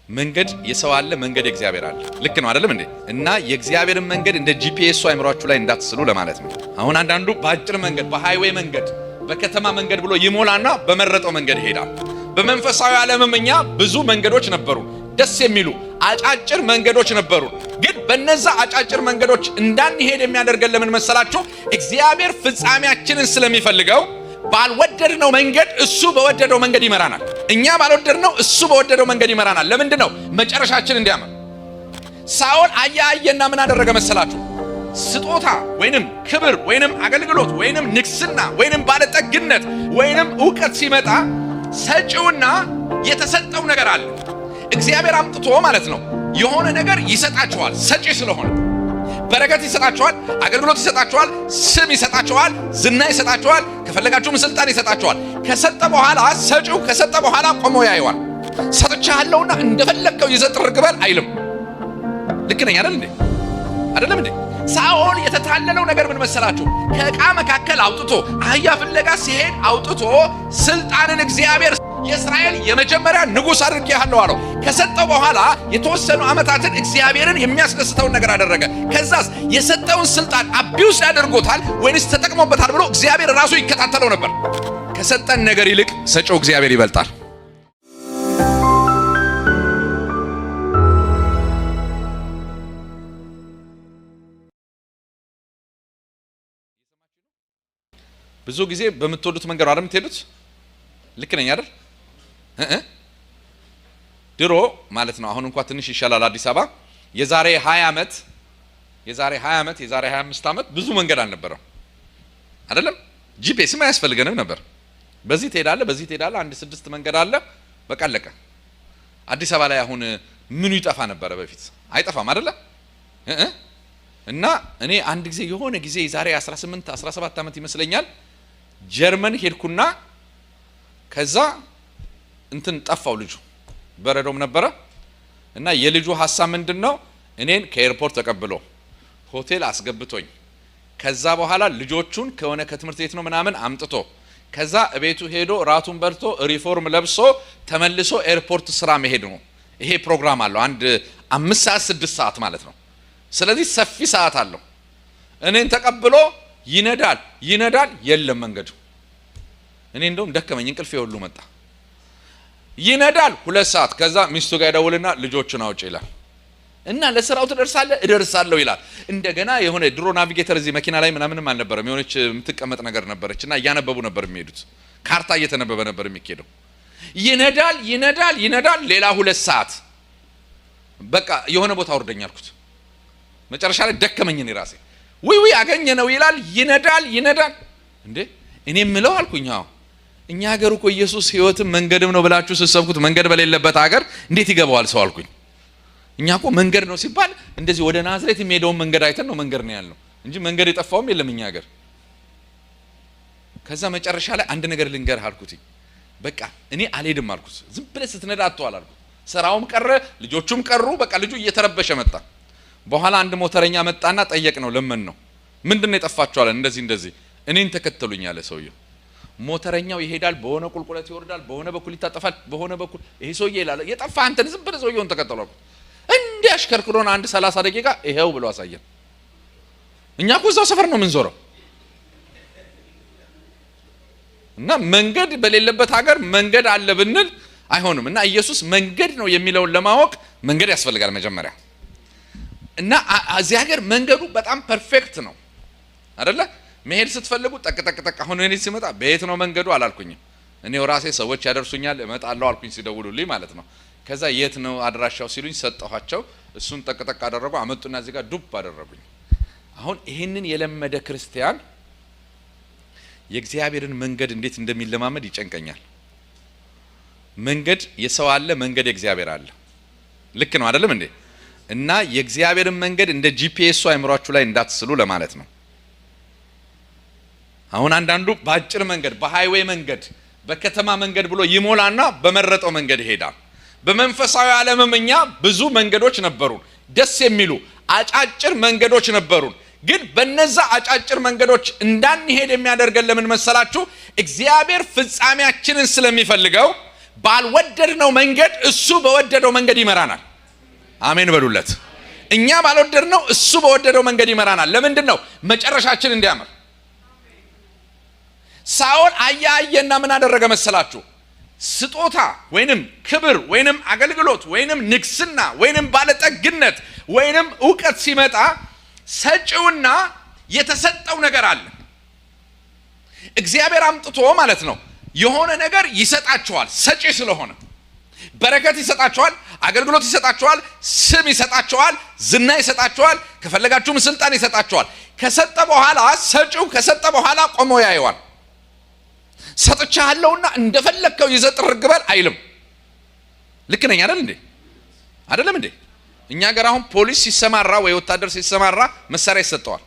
መንገድ የሰው አለ፣ መንገድ እግዚአብሔር አለ። ልክ ነው አይደለም እንዴ? እና የእግዚአብሔርን መንገድ እንደ ጂፒኤስ አይምሯችሁ ላይ እንዳትስሉ ለማለት ነው። አሁን አንዳንዱ በአጭር መንገድ፣ በሃይዌይ መንገድ፣ በከተማ መንገድ ብሎ ይሞላና በመረጠው መንገድ ይሄዳል። በመንፈሳዊ ዓለምም እኛ ብዙ መንገዶች ነበሩ፣ ደስ የሚሉ አጫጭር መንገዶች ነበሩ። ግን በነዛ አጫጭር መንገዶች እንዳንሄድ የሚያደርገን ለምን መሰላችሁ? እግዚአብሔር ፍጻሜያችንን ስለሚፈልገው ባልወደድነው መንገድ እሱ በወደደው መንገድ ይመራናል። እኛ ባልወደድነው እሱ በወደደው መንገድ ይመራናል። ለምንድነው? መጨረሻችን እንዲያምር። ሳኦል አያየና ምን አደረገ መሰላችሁ? ስጦታ ወይንም ክብር ወይንም አገልግሎት ወይንም ንግስና ወይንም ባለጠግነት ወይንም ዕውቀት ሲመጣ ሰጪውና የተሰጠው ነገር አለ። እግዚአብሔር አምጥቶ ማለት ነው የሆነ ነገር ይሰጣቸዋል። ሰጪ ስለሆነ በረከት ይሰጣቸዋል፣ አገልግሎት ይሰጣቸዋል፣ ስም ይሰጣቸዋል፣ ዝና ይሰጣቸዋል፣ ከፈለጋችሁም ስልጣን ይሰጣቸዋል። ከሰጠ በኋላ ሰጪው ከሰጠ በኋላ ቆሞ ያየዋል። ሰጥቻለሁና እንደፈለከው ይዘጥር ግበል አይልም። ልክ ነኝ አይደል እንዴ? አይደለም እንዴ? ሳኦል የተታለለው ነገር ምን መሰላችሁ? ከዕቃ መካከል አውጥቶ አህያ ፍለጋ ሲሄድ አውጥቶ ስልጣንን እግዚአብሔር የእስራኤል የመጀመሪያ ንጉሥ አድርጌሃለሁ አለው። ከሰጠው በኋላ የተወሰኑ ዓመታትን እግዚአብሔርን የሚያስደስተውን ነገር አደረገ። ከዛስ የሰጠውን ስልጣን አቢውስ ያደርጎታል ወይንስ ተጠቅሞበታል ብሎ እግዚአብሔር ራሱ ይከታተለው ነበር። ከሰጠን ነገር ይልቅ ሰጪው እግዚአብሔር ይበልጣል። ብዙ ጊዜ በምትወዱት መንገድ አይደል የምትሄዱት? ልክ ነኝ አይደል? ድሮ ማለት ነው። አሁን እንኳን ትንሽ ይሻላል። አዲስ አበባ የዛሬ 20 ዓመት የዛሬ 25 ዓመት ብዙ መንገድ አልነበረም አይደለም? ጂፒኤስም አያስፈልገንም ነበር። በዚህ ትሄዳለህ፣ በዚህ ትሄዳለህ። 1-6 መንገድ አለ፣ በቃ አለቀ። አዲስ አበባ ላይ አሁን ምኑ ይጠፋ ነበረ? በፊት አይጠፋም አይደለ? እና እኔ አንድ ጊዜ የሆነ ጊዜ የዛሬ 18-17 ዓመት ይመስለኛል ጀርመን ሄድኩና ከዛ እንትን ጠፋው ልጁ በረዶም ነበረ እና የልጁ ሐሳብ ምንድነው? እኔን ከኤርፖርት ተቀብሎ ሆቴል አስገብቶኝ ከዛ በኋላ ልጆቹን ከሆነ ከትምህርት ቤት ነው ምናምን አምጥቶ ከዛ እቤቱ ሄዶ ራቱን በልቶ ሪፎርም ለብሶ ተመልሶ ኤርፖርት ስራ መሄድ ነው። ይሄ ፕሮግራም አለው። አንድ 5 ሰዓት 6 ሰዓት ማለት ነው። ስለዚህ ሰፊ ሰዓት አለው። እኔን ተቀብሎ ይነዳል የለም መንገዱ። እኔ እንደውም ደከመኝ፣ እንቅልፌ ሁሉ መጣ። ይነዳል 2 ሰዓት። ከዛ ሚስቱ ጋር ይደውልና ልጆቹን አውጪ ይላል እና ለስራው ትደርሳለህ? እደርሳለሁ ይላል። እንደገና የሆነ ድሮ ናቪጌተር እዚህ መኪና ላይ ምናምንም አልነበረም። የሆነች የምትቀመጥ ነገር ነበረችና እያነበቡ ነበር የሚሄዱት። ካርታ እየተነበበ ነበር የሚሄደው። ይነዳል ሌላ 2 ሰዓት። በቃ የሆነ ቦታ አውርደኝ አልኩት። መጨረሻ ላይ ደከመኝ እኔ ራሴ። ውይ አገኘ ነው ይላል። ይነዳል እንዴ እኔ ምለው አልኩኝ። አዎ እኛ ሀገር እኮ ኢየሱስ ሕይወትም መንገድም ነው ብላችሁ ስትሰብኩት መንገድ በሌለበት ሀገር እንዴት ይገባዋል ሰው አልኩኝ። እኛ እኮ መንገድ ነው ሲባል እንደዚህ ወደ ናዝሬት የሚሄደውን መንገድ አይተን ነው መንገድ ነው ያልነው እንጂ መንገድ የጠፋውም የለም እኛ ሀገር። ከዛ መጨረሻ ላይ አንድ ነገር ልንገርህ አልኩት። በቃ እኔ አልሄድም አልኩት። ዝም ብለህ ስትነዳ አትዋል አልኩት። ስራውም ቀረ፣ ልጆቹም ቀሩ። በቃ ልጁ እየተረበሸ መጣ። በኋላ አንድ ሞተረኛ መጣና ጠየቅ ነው ለምን ነው ምንድነው የጠፋችኋል? እንደዚህ እኔን ተከተሉኝ አለ ሰውየው። ሞተረኛው ይሄዳል፣ በሆነ ቁልቁለት ይወርዳል፣ በሆነ በኩል ይታጠፋል፣ በሆነ በኩል ይሄ ሰውዬ ይላል የጠፋ አንተን ዝም ብለህ ሰውየውን ተከተሉ አልኩት። እንዲህ አሽከርክሮን አንድ 30 ደቂቃ ይሄው ብሎ አሳየን። እኛ እኮ እዛው ሰፈር ነው የምንዞረው። እና መንገድ በሌለበት ሀገር መንገድ አለ ብንል አይሆንም። እና ኢየሱስ መንገድ ነው የሚለውን ለማወቅ መንገድ ያስፈልጋል መጀመሪያ። እና እዚህ ሀገር መንገዱ በጣም ፐርፌክት ነው አይደለ? መሄድ ስትፈልጉ ጠቅ አሁን እኔ ሲመጣ በየት ነው መንገዱ አላልኩኝም። እኔው ራሴ ሰዎች ያደርሱኛል እመጣለሁ አልኩኝ ሲደውሉልኝ ማለት ነው። ከዛ የት ነው አድራሻው ሲሉኝ ሰጠኋቸው። እሱን ጠቅ አደረጉ፣ አመጡና እዚህ ጋር ዱብ አደረጉኝ። አሁን ይሄንን የለመደ ክርስቲያን የእግዚአብሔርን መንገድ እንዴት እንደሚለማመድ ይጨንቀኛል። መንገድ የሰው አለ፣ መንገድ የእግዚአብሔር አለ። ልክ ነው አይደለም እንዴ? እና የእግዚአብሔርን መንገድ እንደ ጂፒኤስ አይምሯችሁ ላይ እንዳትስሉ ለማለት ነው። አሁን አንዳንዱ በአጭር መንገድ፣ በሃይዌይ መንገድ፣ በከተማ መንገድ ብሎ ይሞላና በመረጠው መንገድ ይሄዳል። በመንፈሳዊ ዓለምም እኛ ብዙ መንገዶች ነበሩን፣ ደስ የሚሉ አጫጭር መንገዶች ነበሩን። ግን በነዛ አጫጭር መንገዶች እንዳንሄድ የሚያደርገን ለምን መሰላችሁ? እግዚአብሔር ፍጻሜያችንን ስለሚፈልገው ባልወደድነው መንገድ እሱ በወደደው መንገድ ይመራናል። አሜን በሉለት። እኛ ባልወደድነው እሱ በወደደው መንገድ ይመራናል። ለምንድን ነው? መጨረሻችን እንዲያምር። ሳኦል አያየና ምን አደረገ መሰላችሁ? ስጦታ ወይንም ክብር ወይንም አገልግሎት ወይንም ንግስና ወይንም ባለጠግነት ወይንም ዕውቀት ሲመጣ ሰጪውና የተሰጠው ነገር አለ። እግዚአብሔር አምጥቶ ማለት ነው የሆነ ነገር ይሰጣቸዋል። ሰጪ ስለሆነ በረከት ይሰጣቸዋል፣ አገልግሎት ይሰጣቸዋል፣ ስም ይሰጣቸዋል፣ ዝና ይሰጣቸዋል፣ ከፈለጋችሁም ስልጣን ይሰጣቸዋል። ከሰጠ በኋላ ሰጪው ከሰጠ በኋላ ቆሞ ያየዋል። ሰጥቻለሁና እንደፈለከው ይዘህ ጥርግ በል አይልም። ልክ ነኝ አይደል እንዴ? አይደለም እንዴ? እኛ ጋር አሁን ፖሊስ ሲሰማራ ወይ ወታደር ሲሰማራ መሳሪያ ይሰጠዋል።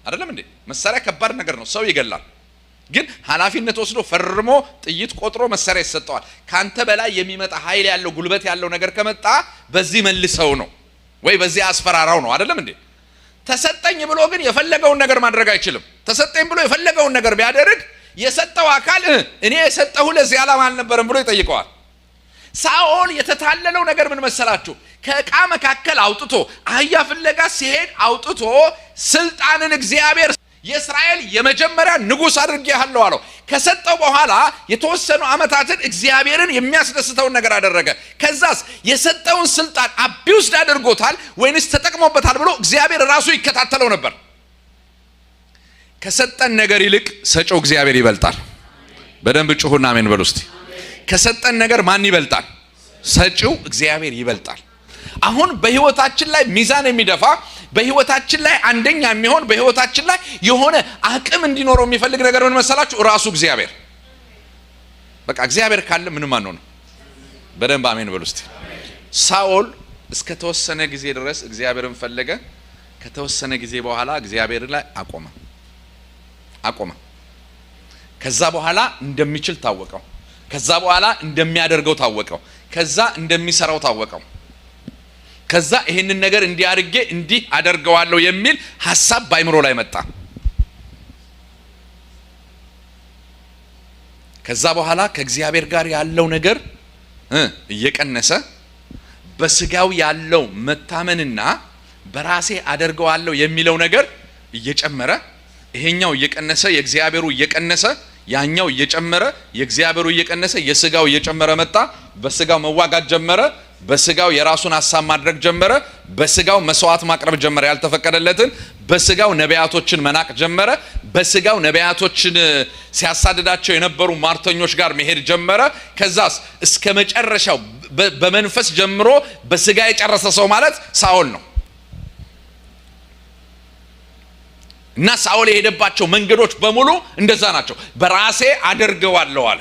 አይደለም እንዴ? መሳሪያ ከባድ ነገር ነው፣ ሰው ይገላል። ግን ኃላፊነት ወስዶ ፈርሞ ጥይት ቆጥሮ መሳሪያ ይሰጠዋል። ካንተ በላይ የሚመጣ ኃይል ያለው ጉልበት ያለው ነገር ከመጣ በዚህ መልሰው ነው ወይ በዚህ አስፈራራው ነው። አይደለም እንዴ? ተሰጠኝ ብሎ ግን የፈለገውን ነገር ማድረግ አይችልም። ተሰጠኝ ብሎ የፈለገውን ነገር ቢያደርግ የሰጠው አካል እኔ የሰጠሁ ለዚህ ዓላማ አልነበረም ብሎ ይጠይቀዋል። ሳኦል የተታለለው ነገር ምን መሰላችሁ? ከዕቃ መካከል አውጥቶ አህያ ፍለጋ ሲሄድ አውጥቶ ስልጣንን እግዚአብሔር የእስራኤል የመጀመሪያ ንጉሥ አድርጌሃለሁ አለው። ከሰጠው በኋላ የተወሰኑ ዓመታትን እግዚአብሔርን የሚያስደስተውን ነገር አደረገ። ከዛስ የሰጠውን ስልጣን አቢውስድ አድርጎታል ወይንስ ተጠቅሞበታል ብሎ እግዚአብሔር ራሱ ይከታተለው ነበር። ከሰጠን ነገር ይልቅ ሰጪው እግዚአብሔር ይበልጣል። በደንብ ጩሁና አሜን በሉ እስቲ። ከሰጠን ነገር ማን ይበልጣል? ሰጪው እግዚአብሔር ይበልጣል። አሁን በህይወታችን ላይ ሚዛን የሚደፋ በህይወታችን ላይ አንደኛ የሚሆን በህይወታችን ላይ የሆነ አቅም እንዲኖረው የሚፈልግ ነገር ምን መሰላችሁ? ራሱ እግዚአብሔር። በቃ እግዚአብሔር ካለ ምንም አንሆንም። በደንብ አሜን በሉ እስቲ። ሳኦል እስከ ተወሰነ ጊዜ ድረስ እግዚአብሔርን ፈለገ። ከተወሰነ ጊዜ በኋላ እግዚአብሔር ላይ አቆመ። ከዛ በኋላ እንደሚችል ታወቀው። ከዛ በኋላ እንደሚያደርገው ታወቀው። ከዛ እንደሚሰራው ታወቀው። ከዛ ይሄንን ነገር እንዲያርጌ እንዲህ አደርገዋለሁ የሚል ሐሳብ ባይምሮ ላይ መጣ። ከዛ በኋላ ከእግዚአብሔር ጋር ያለው ነገር እየቀነሰ በስጋው ያለው መታመንና በራሴ አደርገዋለሁ የሚለው ነገር እየጨመረ ይሄኛው እየቀነሰ የእግዚአብሔሩ እየቀነሰ ያኛው እየጨመረ የእግዚአብሔሩ እየቀነሰ የስጋው እየጨመረ መጣ። በስጋው መዋጋት ጀመረ። በስጋው የራሱን ሐሳብ ማድረግ ጀመረ። በስጋው መስዋዕት ማቅረብ ጀመረ ያልተፈቀደለትን። በስጋው ነቢያቶችን መናቅ ጀመረ። በስጋው ነቢያቶችን ሲያሳድዳቸው የነበሩ ማርተኞች ጋር መሄድ ጀመረ። ከዛስ እስከ መጨረሻው በመንፈስ ጀምሮ በስጋ የጨረሰ ሰው ማለት ሳኦል ነው። እና ሳኦል የሄደባቸው መንገዶች በሙሉ እንደዛ ናቸው። በራሴ አደርገዋለሁ አለ።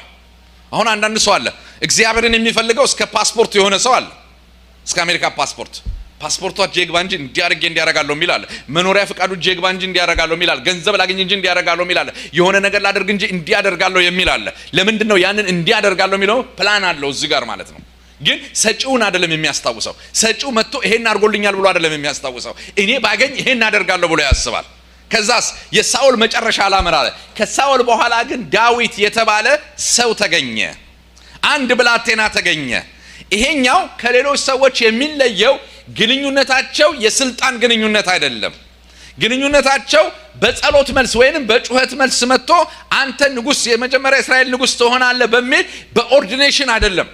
አሁን አንዳንድ ሰው አለ እግዚአብሔርን የሚፈልገው እስከ ፓስፖርት የሆነ ሰው አለ። እስከ አሜሪካ ፓስፖርቷ ጄግባ እንጂ እንዲያርጌ እንዲያረጋለሁ የሚል አለ። መኖሪያ ፍቃዱ ጄግባ እንጂ እንዲያረጋለሁ የሚል አለ። ገንዘብ ላገኝ እንጂ እንዲያረጋለሁ የሚል አለ። የሆነ ነገር ላደርግ እንጂ እንዲያደርጋለሁ የሚል አለ። ለምንድን ነው ያንን እንዲያደርጋለሁ የሚለው? ፕላን አለው እዚህ ጋር ማለት ነው። ግን ሰጪውን አይደለም የሚያስታውሰው። ሰጪው መጥቶ ይሄን አድርጎልኛል ብሎ አይደለም የሚያስታውሰው። እኔ ባገኝ ይሄን አደርጋለሁ ብሎ ያስባል። ከዛስ የሳኦል መጨረሻ አላመራ አለ። ከሳኦል በኋላ ግን ዳዊት የተባለ ሰው ተገኘ። አንድ ብላቴና ተገኘ። ይሄኛው ከሌሎች ሰዎች የሚለየው ግንኙነታቸው የስልጣን ግንኙነት አይደለም። ግንኙነታቸው በጸሎት መልስ ወይንም በጩኸት መልስ መጥቶ አንተ ንጉስ የመጀመሪያ እስራኤል ንጉስ ትሆናለህ በሚል በኦርዲኔሽን አይደለም።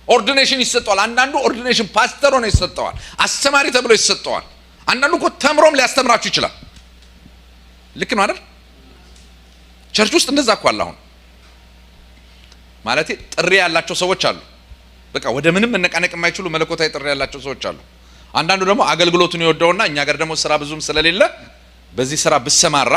ኦርዲኔሽን ይሰጠዋል። አንዳንዱ ኦርዲኔሽን ፓስተር ሆኖ ይሰጠዋል። አስተማሪ ተብሎ ይሰጠዋል። አንዳንዱ እኮ ተምሮም ሊያስተምራችሁ ይችላል። ልክ ነው አይደል? ቸርች ውስጥ እንደዛ እኮ አለ። አሁን ማለቴ ጥሪ ያላቸው ሰዎች አሉ። በቃ ወደ ምንም መነቃነቅ የማይችሉ መለኮታዊ ጥሪ ያላቸው ሰዎች አሉ። አንዳንዱ ደግሞ አገልግሎቱን ይወደውና እኛ ጋር ደግሞ ስራ ብዙም ስለሌለ በዚህ ስራ ብሰማራ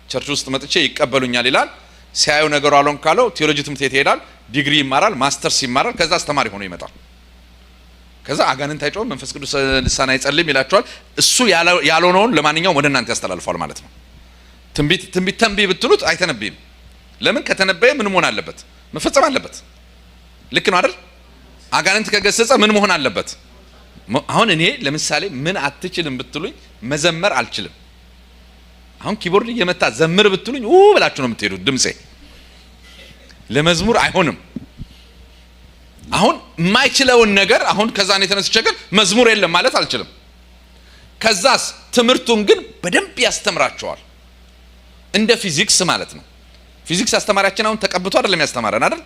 ቸርች ውስጥ መጥቼ ይቀበሉኛል ይላል። ሲያዩ ነገሩ አሎን ካለው ቴዎሎጂ ትምህርት ቤት ይሄዳል፣ ዲግሪ ይማራል፣ ማስተርስ ይማራል። ከዛ አስተማሪ ሆኖ ይመጣል። ከዛ አጋንንት አይጮህም፣ መንፈስ ቅዱስ ልሳን አይጸልይም ይላቸዋል። እሱ ያልሆነውን ለማንኛውም ወደ እናንተ ያስተላልፋል ማለት ነው። ትንቢት ተንብይ ብትሉት አይተነብይም። ለምን? ከተነበየ ምን መሆን አለበት? መፈጸም አለበት። ልክ ነው አይደል? አጋንንት ከገሰጸ ምን መሆን አለበት? አሁን እኔ ለምሳሌ ምን አትችልም ብትሉኝ መዘመር አልችልም። አሁን ኪቦርድ እየመታ ዘምር ብትሉኝ ብላችሁ ነው የምትሄዱት። ድምጼ ለመዝሙር አይሆንም። አሁን የማይችለውን ነገር አሁን ከዛን የተነስቼ ግን መዝሙር የለም ማለት አልችልም። ከዛስ ትምህርቱን ግን በደንብ ያስተምራቸዋል። እንደ ፊዚክስ ማለት ነው። ፊዚክስ አስተማሪያችን አሁን ተቀብቶ አይደለም ያስተማረን አይደል?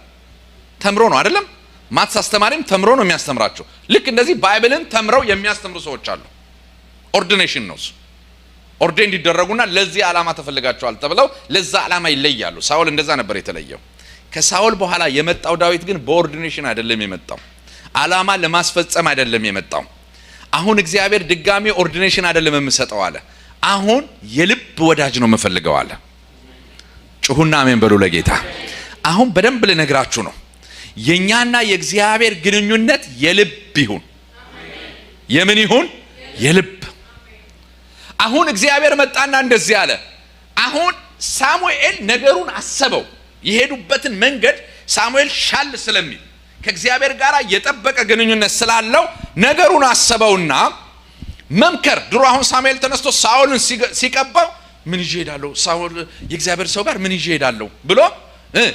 ተምሮ ነው አይደለም? ማትስ አስተማሪም ተምሮ ነው የሚያስተምራቸው። ልክ እንደዚህ ባይብልን ተምረው የሚያስተምሩ ሰዎች አሉ። ኦርዲኔሽን ነው። ኦርዴን እንዲደረጉና ለዚህ ዓላማ ተፈልጋቸዋል ተብለው ለዛ ዓላማ ይለያሉ። ሳኦል እንደዛ ነበር የተለየው። ከሳኦል በኋላ የመጣው ዳዊት ግን በኦርዲኔሽን አይደለም የመጣው። ዓላማ ለማስፈጸም አይደለም የመጣው። አሁን እግዚአብሔር ድጋሚ ኦርዲኔሽን አይደለም የምሰጠው አለ። አሁን የልብ ወዳጅ ነው የምፈልገው አለ። ጩሁና አሜን በሉ ለጌታ። አሁን በደንብ ልነግራችሁ ነው። የኛና የእግዚአብሔር ግንኙነት የልብ ይሁን። የምን ይሁን? የልብ። አሁን እግዚአብሔር መጣና እንደዚህ አለ። አሁን ሳሙኤል ነገሩን አሰበው። የሄዱበትን መንገድ ሳሙኤል ሻል ስለሚል ከእግዚአብሔር ጋር የጠበቀ ግንኙነት ስላለው ነገሩን አሰበውና መምከር። ድሮ አሁን ሳሙኤል ተነስቶ ሳኦልን ሲቀባው ምን ይዤ ሄዳለሁ? ሳኦል የእግዚአብሔር ሰው ጋር ምን ይዤ ሄዳለሁ ብሎ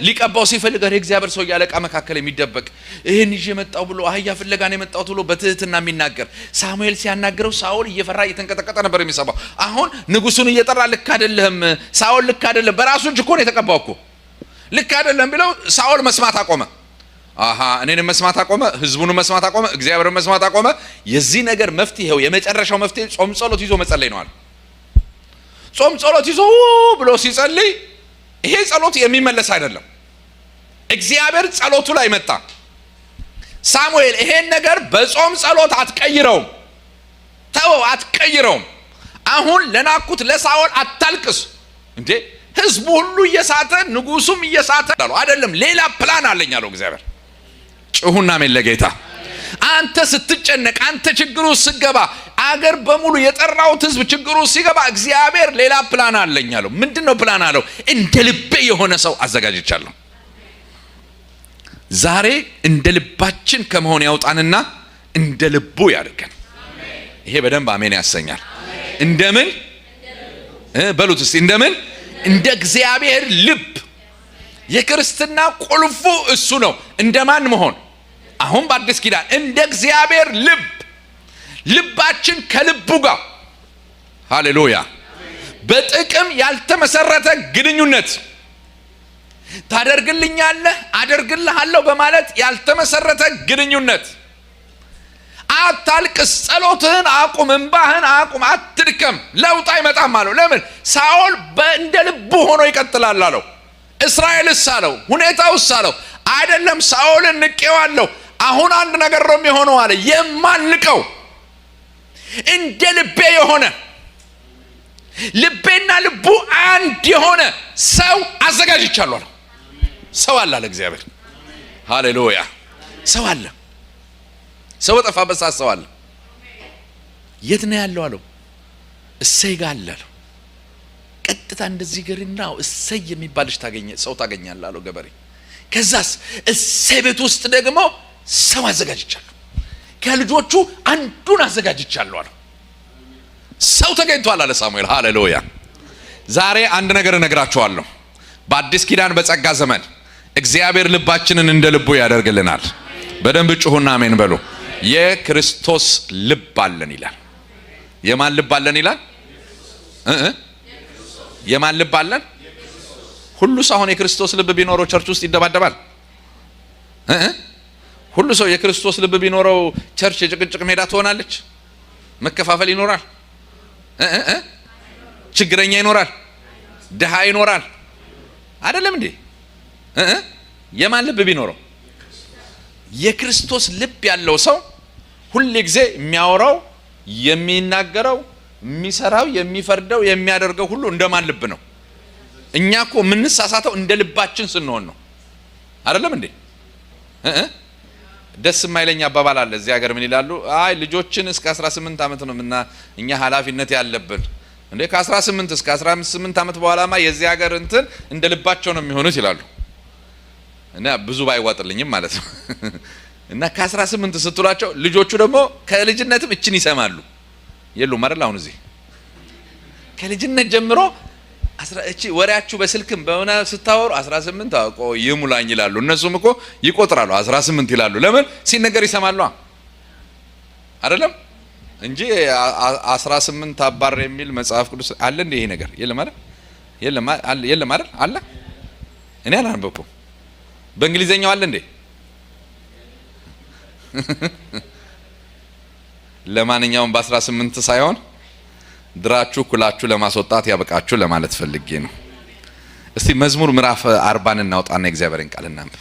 ሊቀባው ሲፈልግ የእግዚአብሔር ሰው ያለቃ መካከል የሚደበቅ ይሄን ይዤ መጣው ብሎ አህያ ፍለጋ ነው የመጣው ብሎ በትህትና የሚናገር ሳሙኤል ሲያናገረው ሳኦል እየፈራ እየተንቀጠቀጠ ነበር የሚሰማው። አሁን ንጉሱን እየጠራ ልክ አይደለም ሳኦል፣ ልክ አይደለም፣ በራሱ እጅ እኮ ነው የተቀባው እኮ ልክ አይደለም ብለው ሳኦል መስማት አቆመ። እኔንም መስማት አቆመ፣ ህዝቡንም መስማት አቆመ፣ እግዚአብሔርን መስማት አቆመ። የዚህ ነገር መፍትሄው የመጨረሻው መፍትሄ ጾም ጸሎት ይዞ መጸለይ ነው አለ። ጾም ጸሎት ይዞ ብሎ ሲጸልይ ይሄ ጸሎት የሚመለስ አይደለም። እግዚአብሔር ጸሎቱ ላይ መጣ። ሳሙኤል ይሄን ነገር በጾም ጸሎት አትቀይረውም፣ ተወው፣ አትቀይረውም። አሁን ለናኩት ለሳኦል አታልቅስ እንዴ ህዝቡ ሁሉ እየሳተ ንጉሱም እየሳተ አይደለም፣ ሌላ ፕላን አለኝ አለው እግዚአብሔር። ጩሁና አሜን ለጌታ። አንተ ስትጨነቅ፣ አንተ ችግሩ ሲገባ፣ አገር በሙሉ የጠራውት ህዝብ ችግሩ ሲገባ እግዚአብሔር ሌላ ፕላን አለኝ አለው። ምንድነው ፕላን አለው? እንደ ልቤ የሆነ ሰው አዘጋጅቻለሁ። ዛሬ እንደ ልባችን ከመሆን ያውጣንና እንደ ልቡ ያድርገን። ይሄ በደንብ አሜን ያሰኛል። እንደምን በሉት እስቲ፣ እንደምን? እንደ እግዚአብሔር ልብ። የክርስትና ቁልፉ እሱ ነው። እንደማን መሆን? አሁን በአዲስ ኪዳን እንደ እግዚአብሔር ልብ። ልባችን ከልቡ ጋር ሃሌሉያ። በጥቅም ያልተመሰረተ ግንኙነት፣ ታደርግልኛለህ አደርግልሃለሁ በማለት ያልተመሰረተ ግንኙነት። አታልቅስ፣ ጸሎትህን አቁም፣ እንባህን አቁም፣ አትድከም፣ ለውጥ አይመጣም አለው። ለምን? ሳኦል እንደ ልቡ ሆኖ ይቀጥላል አለው። እስራኤልስ አለው፣ ሁኔታውስ አለው፣ አይደለም ሳኦልን ንቄዋለሁ፣ አሁን አንድ ነገር ነው የሚሆነው አለ። የማንቀው እንደ ልቤ የሆነ ልቤና ልቡ አንድ የሆነ ሰው አዘጋጅቻለሁ አለ። ሰው አለ አለ እግዚአብሔር። ሃሌሉያ። ሰው አለ። ሰው በጠፋበት ሰዓት ሰው አለ። የት ነው ያለው አለው። እሰይ ጋር አለ አለው። ቀጥታ እንደዚህ ገሪና እሰይ የሚባልሽ ሰው ታገኛለህ አለው ገበሬ። ከዛስ እሰይ ቤት ውስጥ ደግሞ ሰው አዘጋጅቻለሁ፣ ከልጆቹ አንዱን አዘጋጅቻለሁ አለው። ሰው ተገኝቷል አለ ሳሙኤል። ሃሌሉያ። ዛሬ አንድ ነገር እነግራችኋለሁ። በአዲስ ኪዳን በጸጋ ዘመን እግዚአብሔር ልባችንን እንደ ልቡ ያደርግልናል። በደንብ ጩሁና አሜን በሉ። የክርስቶስ ልብ አለን ይላል። የማን ልብ አለን ይላል? የማን ልብ አለን? ሁሉ ሰው አሁን የክርስቶስ ልብ ቢኖረው ቸርች ውስጥ ይደባደባል? ሁሉ ሰው የክርስቶስ ልብ ቢኖረው ቸርች የጭቅጭቅ ሜዳ ትሆናለች? መከፋፈል ይኖራል? ችግረኛ ይኖራል? ድሃ ይኖራል? አይደለም እንዴ? የማን ልብ ቢኖረው? የክርስቶስ ልብ ያለው ሰው ሁሉ ጊዜ የሚያወራው፣ የሚናገረው፣ የሚሰራው፣ የሚፈርደው፣ የሚያደርገው ሁሉ እንደማን ልብ ነው? እኛ እኮ የምንሳሳተው እንደ ልባችን ስንሆን ነው። አይደለም እንዴ? ደስ የማይለኝ አባባል አለ እዚህ ሀገር። ምን ይላሉ? አይ ልጆችን እስከ 18 ዓመት ነው እኛ ኃላፊነት ያለብን እንዴ። ከ18 እስከ 18 ዓመት በኋላማ የዚህ ሀገር እንትን እንደ ልባቸው ነው የሚሆኑት ይላሉ። እና ብዙ ባይዋጥልኝም ማለት ነው። እና ከ18 ስትሏቸው ልጆቹ ደግሞ ከልጅነትም እችን ይሰማሉ። የሉም አይደል? አሁን እዚህ ከልጅነት ጀምሮ እቺ ወሬያችሁ በስልክም በሆነ ስታወሩ 18 አቆ ይሙላኝ ይላሉ። እነሱም እኮ ይቆጥራሉ 18 ይላሉ። ለምን ሲነገር ይሰማሉ አይደለም እንጂ 18 አባር የሚል መጽሐፍ ቅዱስ አለ እንዴ? ይሄ ነገር የለም አይደል? የለም አይደል? አለ እኔ አላነበብኩም። በእንግሊዘኛው አለ እንዴ? ለማንኛውም በ18 ሳይሆን ድራችሁ ኩላችሁ ለማስወጣት ያበቃችሁ ለማለት ፈልጌ ነው። እስቲ መዝሙር ምዕራፍ 40 እናውጣና እግዚአብሔርን ቃል እናንብ።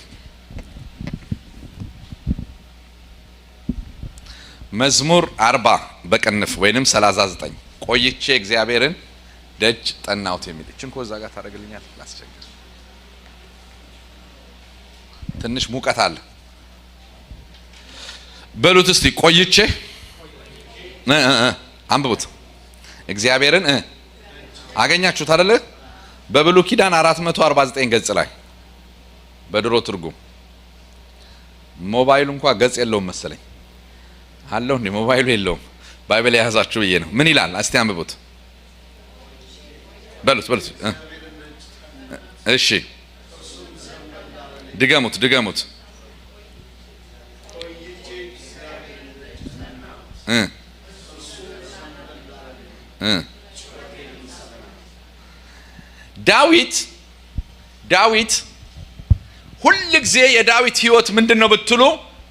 መዝሙር 40 በቅንፍ ወይንም 39 ቆይቼ እግዚአብሔርን ደጅ ጠናውት የሚል እቺን ኮዛ ጋር ታረግልኛል። ላስቸግር ትንሽ ሙቀት አለ። በሉት እስቲ ቆይቼ አንብቡት። እግዚአብሔርን አገኛችሁት አይደለ? በብሉይ ኪዳን 449 ገጽ ላይ በድሮ ትርጉም ሞባይሉ እንኳን ገጽ የለውም መሰለኝ አለው እንዴ? ሞባይሉ የለውም። ባይብል ያዛችሁ ብዬ ነው። ምን ይላል? እስቲ አንብቡት። በሉት እሺ ድገሙት ዳዊት ሁል ጊዜ የዳዊት ህይወት ምንድነው ብትሉ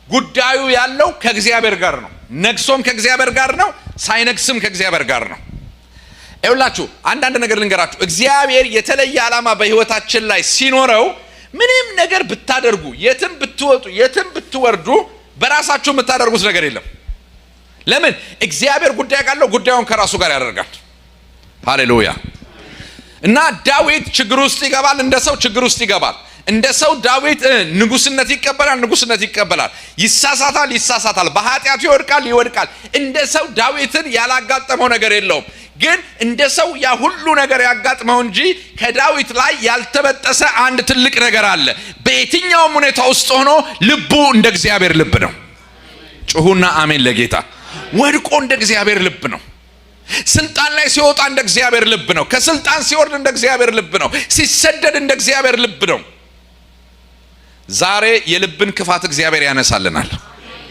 ጉዳዩ ያለው ከእግዚአብሔር ጋር ነው። ነግሶም ከእግዚአብሔር ጋር ነው፣ ሳይነግስም ከእግዚአብሔር ጋር ነው። ይኸውላችሁ አንዳንድ ነገር ልንገራችሁ። እግዚአብሔር የተለየ ዓላማ በህይወታችን ላይ ሲኖረው ምንም ነገር ብታደርጉ፣ የትም ብትወጡ፣ የትም ብትወርዱ በራሳችሁ የምታደርጉት ነገር የለም። ለምን? እግዚአብሔር ጉዳይ ካለው ጉዳዩን ከራሱ ጋር ያደርጋል። ሃሌሉያ። እና ዳዊት ችግር ውስጥ ይገባል፣ እንደ ሰው ችግር ውስጥ ይገባል። እንደ ሰው ዳዊት ንጉስነት ይቀበላል፣ ይሳሳታል፣ በኃጢአቱ ይወድቃል። እንደ ሰው ዳዊትን ያላጋጠመው ነገር የለውም። ግን እንደ ሰው ያ ሁሉ ነገር ያጋጥመው እንጂ ከዳዊት ላይ ያልተበጠሰ አንድ ትልቅ ነገር አለ። በየትኛውም ሁኔታ ውስጥ ሆኖ ልቡ እንደ እግዚአብሔር ልብ ነው። ጩሁና አሜን ለጌታ። ወድቆ እንደ እግዚአብሔር ልብ ነው። ስልጣን ላይ ሲወጣ እንደ እግዚአብሔር ልብ ነው። ከስልጣን ሲወርድ እንደ እግዚአብሔር ልብ ነው። ሲሰደድ እንደ እግዚአብሔር ልብ ነው። ዛሬ የልብን ክፋት እግዚአብሔር ያነሳልናል።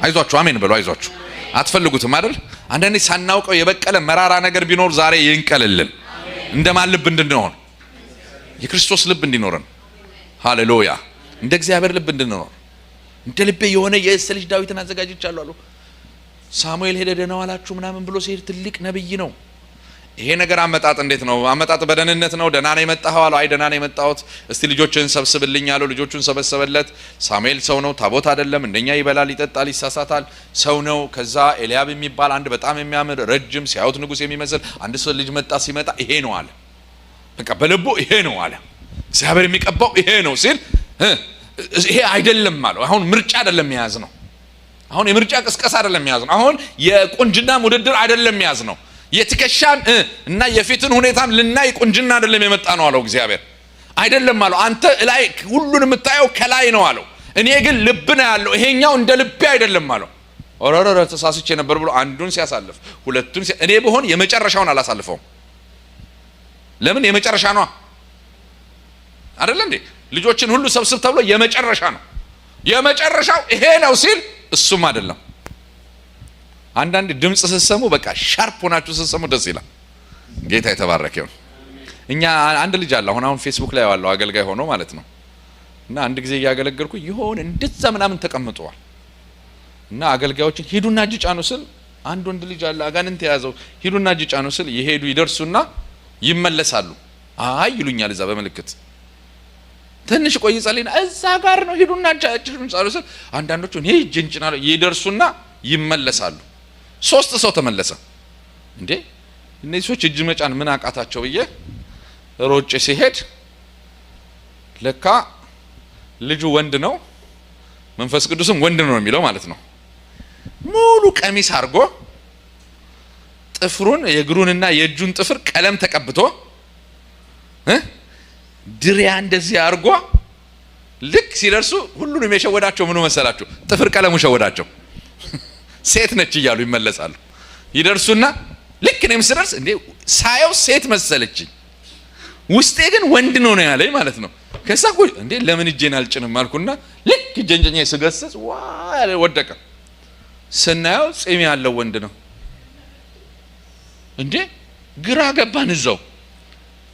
አይዟችሁ አሜን በሉ። አይዟችሁ አትፈልጉትም አይደል? አንዳንዴ ሳናውቀው የበቀለ መራራ ነገር ቢኖር ዛሬ ይንቀልልን። እንደማን ልብ እንድንሆን? የክርስቶስ ልብ እንዲኖረን። ሃሌሉያ። እንደ እግዚአብሔር ልብ እንድንኖር። እንደ ልቤ የሆነ የእሴይ ልጅ ዳዊትን አዘጋጅቻለሁ አሉ። ሳሙኤል ሄደ ደህና ዋላችሁ ምናምን ብሎ ሲሄድ ትልቅ ነብይ ነው። ይሄ ነገር አመጣጥ እንዴት ነው? አመጣጥ በደህንነት ነው። ደህና ነው የመጣኸው አለው። አይ ደህና ነው የመጣሁት፣ እስቲ ልጆችን ሰብስብልኝ አለው። ልጆቹን ሰበሰበለት። ሳሙኤል ሰው ነው፣ ታቦት አይደለም። እንደኛ ይበላል፣ ይጠጣል፣ ይሳሳታል፣ ሰው ነው። ከዛ ኤልያብ የሚባል አንድ በጣም የሚያምር ረጅም ሲያዩት ንጉስ የሚመስል አንድ ሰው ልጅ መጣ። ሲመጣ ይሄ ነው አለ። በቃ በልቡ ይሄ ነው አለ። እግዚአብሔር የሚቀባው ይሄ ነው ሲል ይሄ አይደለም አለው። አሁን ምርጫ አይደለም የያዝ ነው። አሁን የምርጫ ቅስቀሳ አይደለም የያዝ ነው። አሁን የቁንጅና ውድድር አይደለም የያዝ ነው። የትከሻን እና የፊትን ሁኔታም ልናይ ቁንጅና አይደለም የመጣ ነው አለው። እግዚአብሔር አይደለም አለው። አንተ ላይ ሁሉን የምታየው ከላይ ነው አለው። እኔ ግን ልብ ነው ያለው። ይሄኛው እንደ ልቤ አይደለም አለው። ኦሮሮሮ ተሳስቼ ነበር ብሎ አንዱን ሲያሳልፍ ሁለቱን እኔ በሆን የመጨረሻውን አላሳልፈውም። ለምን? የመጨረሻ ነው አይደል እንዴ? ልጆችን ሁሉ ሰብስብ ተብሎ የመጨረሻ ነው። የመጨረሻው ይሄ ነው ሲል እሱም አይደለም። አንዳንድ ድምጽ ስትሰሙ በቃ ሻርፕ ሆናችሁ ስትሰሙ ደስ ይላል። ጌታ የተባረከ ይሁን። እኛ አንድ ልጅ አለ አሁን ፌስቡክ ላይ ያለው አገልጋይ ሆኖ ማለት ነው። እና አንድ ጊዜ እያገለገልኩ ይሆን እንደዛ ምናምን ተቀምጠዋል። እና አገልጋዮችን ሂዱና እጅ ጫኑ ስል አንድ ወንድ ልጅ አለ አጋንንት የያዘው ሂዱና እጅ ጫኑ ስል ይሄዱ ይደርሱና ይመለሳሉ። አይ ይሉኛል እዛ በመልክት ትንሽ ቆይ ጸልይና እዛ ጋር ነው ሂዱና እጃችሁን ጻሉ ስል አንዳንዶቹ እኔ እጅንጭና ይደርሱና ይመለሳሉ። 3 ሰው ተመለሰ። እንዴ እነዚህ ሰዎች እጅ መጫን ምን አቃታቸው ብዬ ሮጬ ሲሄድ ለካ ልጁ ወንድ ነው፣ መንፈስ ቅዱስም ወንድ ነው የሚለው ማለት ነው። ሙሉ ቀሚስ አድርጎ ጥፍሩን የእግሩንና የእጁን ጥፍር ቀለም ተቀብቶ ድሪያ እንደዚህ አድርጎ ልክ ሲደርሱ ሁሉንም የሸወዳቸው ምኑ መሰላችሁ? ጥፍር ቀለሙ ሸወዳቸው። ሴት ነች እያሉ ይመለሳሉ። ይደርሱና ልክ እኔም ስደርስ እንዴ ሳየው ሴት መሰለችኝ። ውስጤ ግን ወንድ ነው ያለኝ ማለት ነው። ከዛ ቆይ እንዴ ለምን እጄን አልጭንም አልኩና ልክ እጄን ስገሰጽ ዋይ ወደቀ። ስናየው ጺም ያለው ወንድ ነው እንዴ ግራ ገባን እዛው።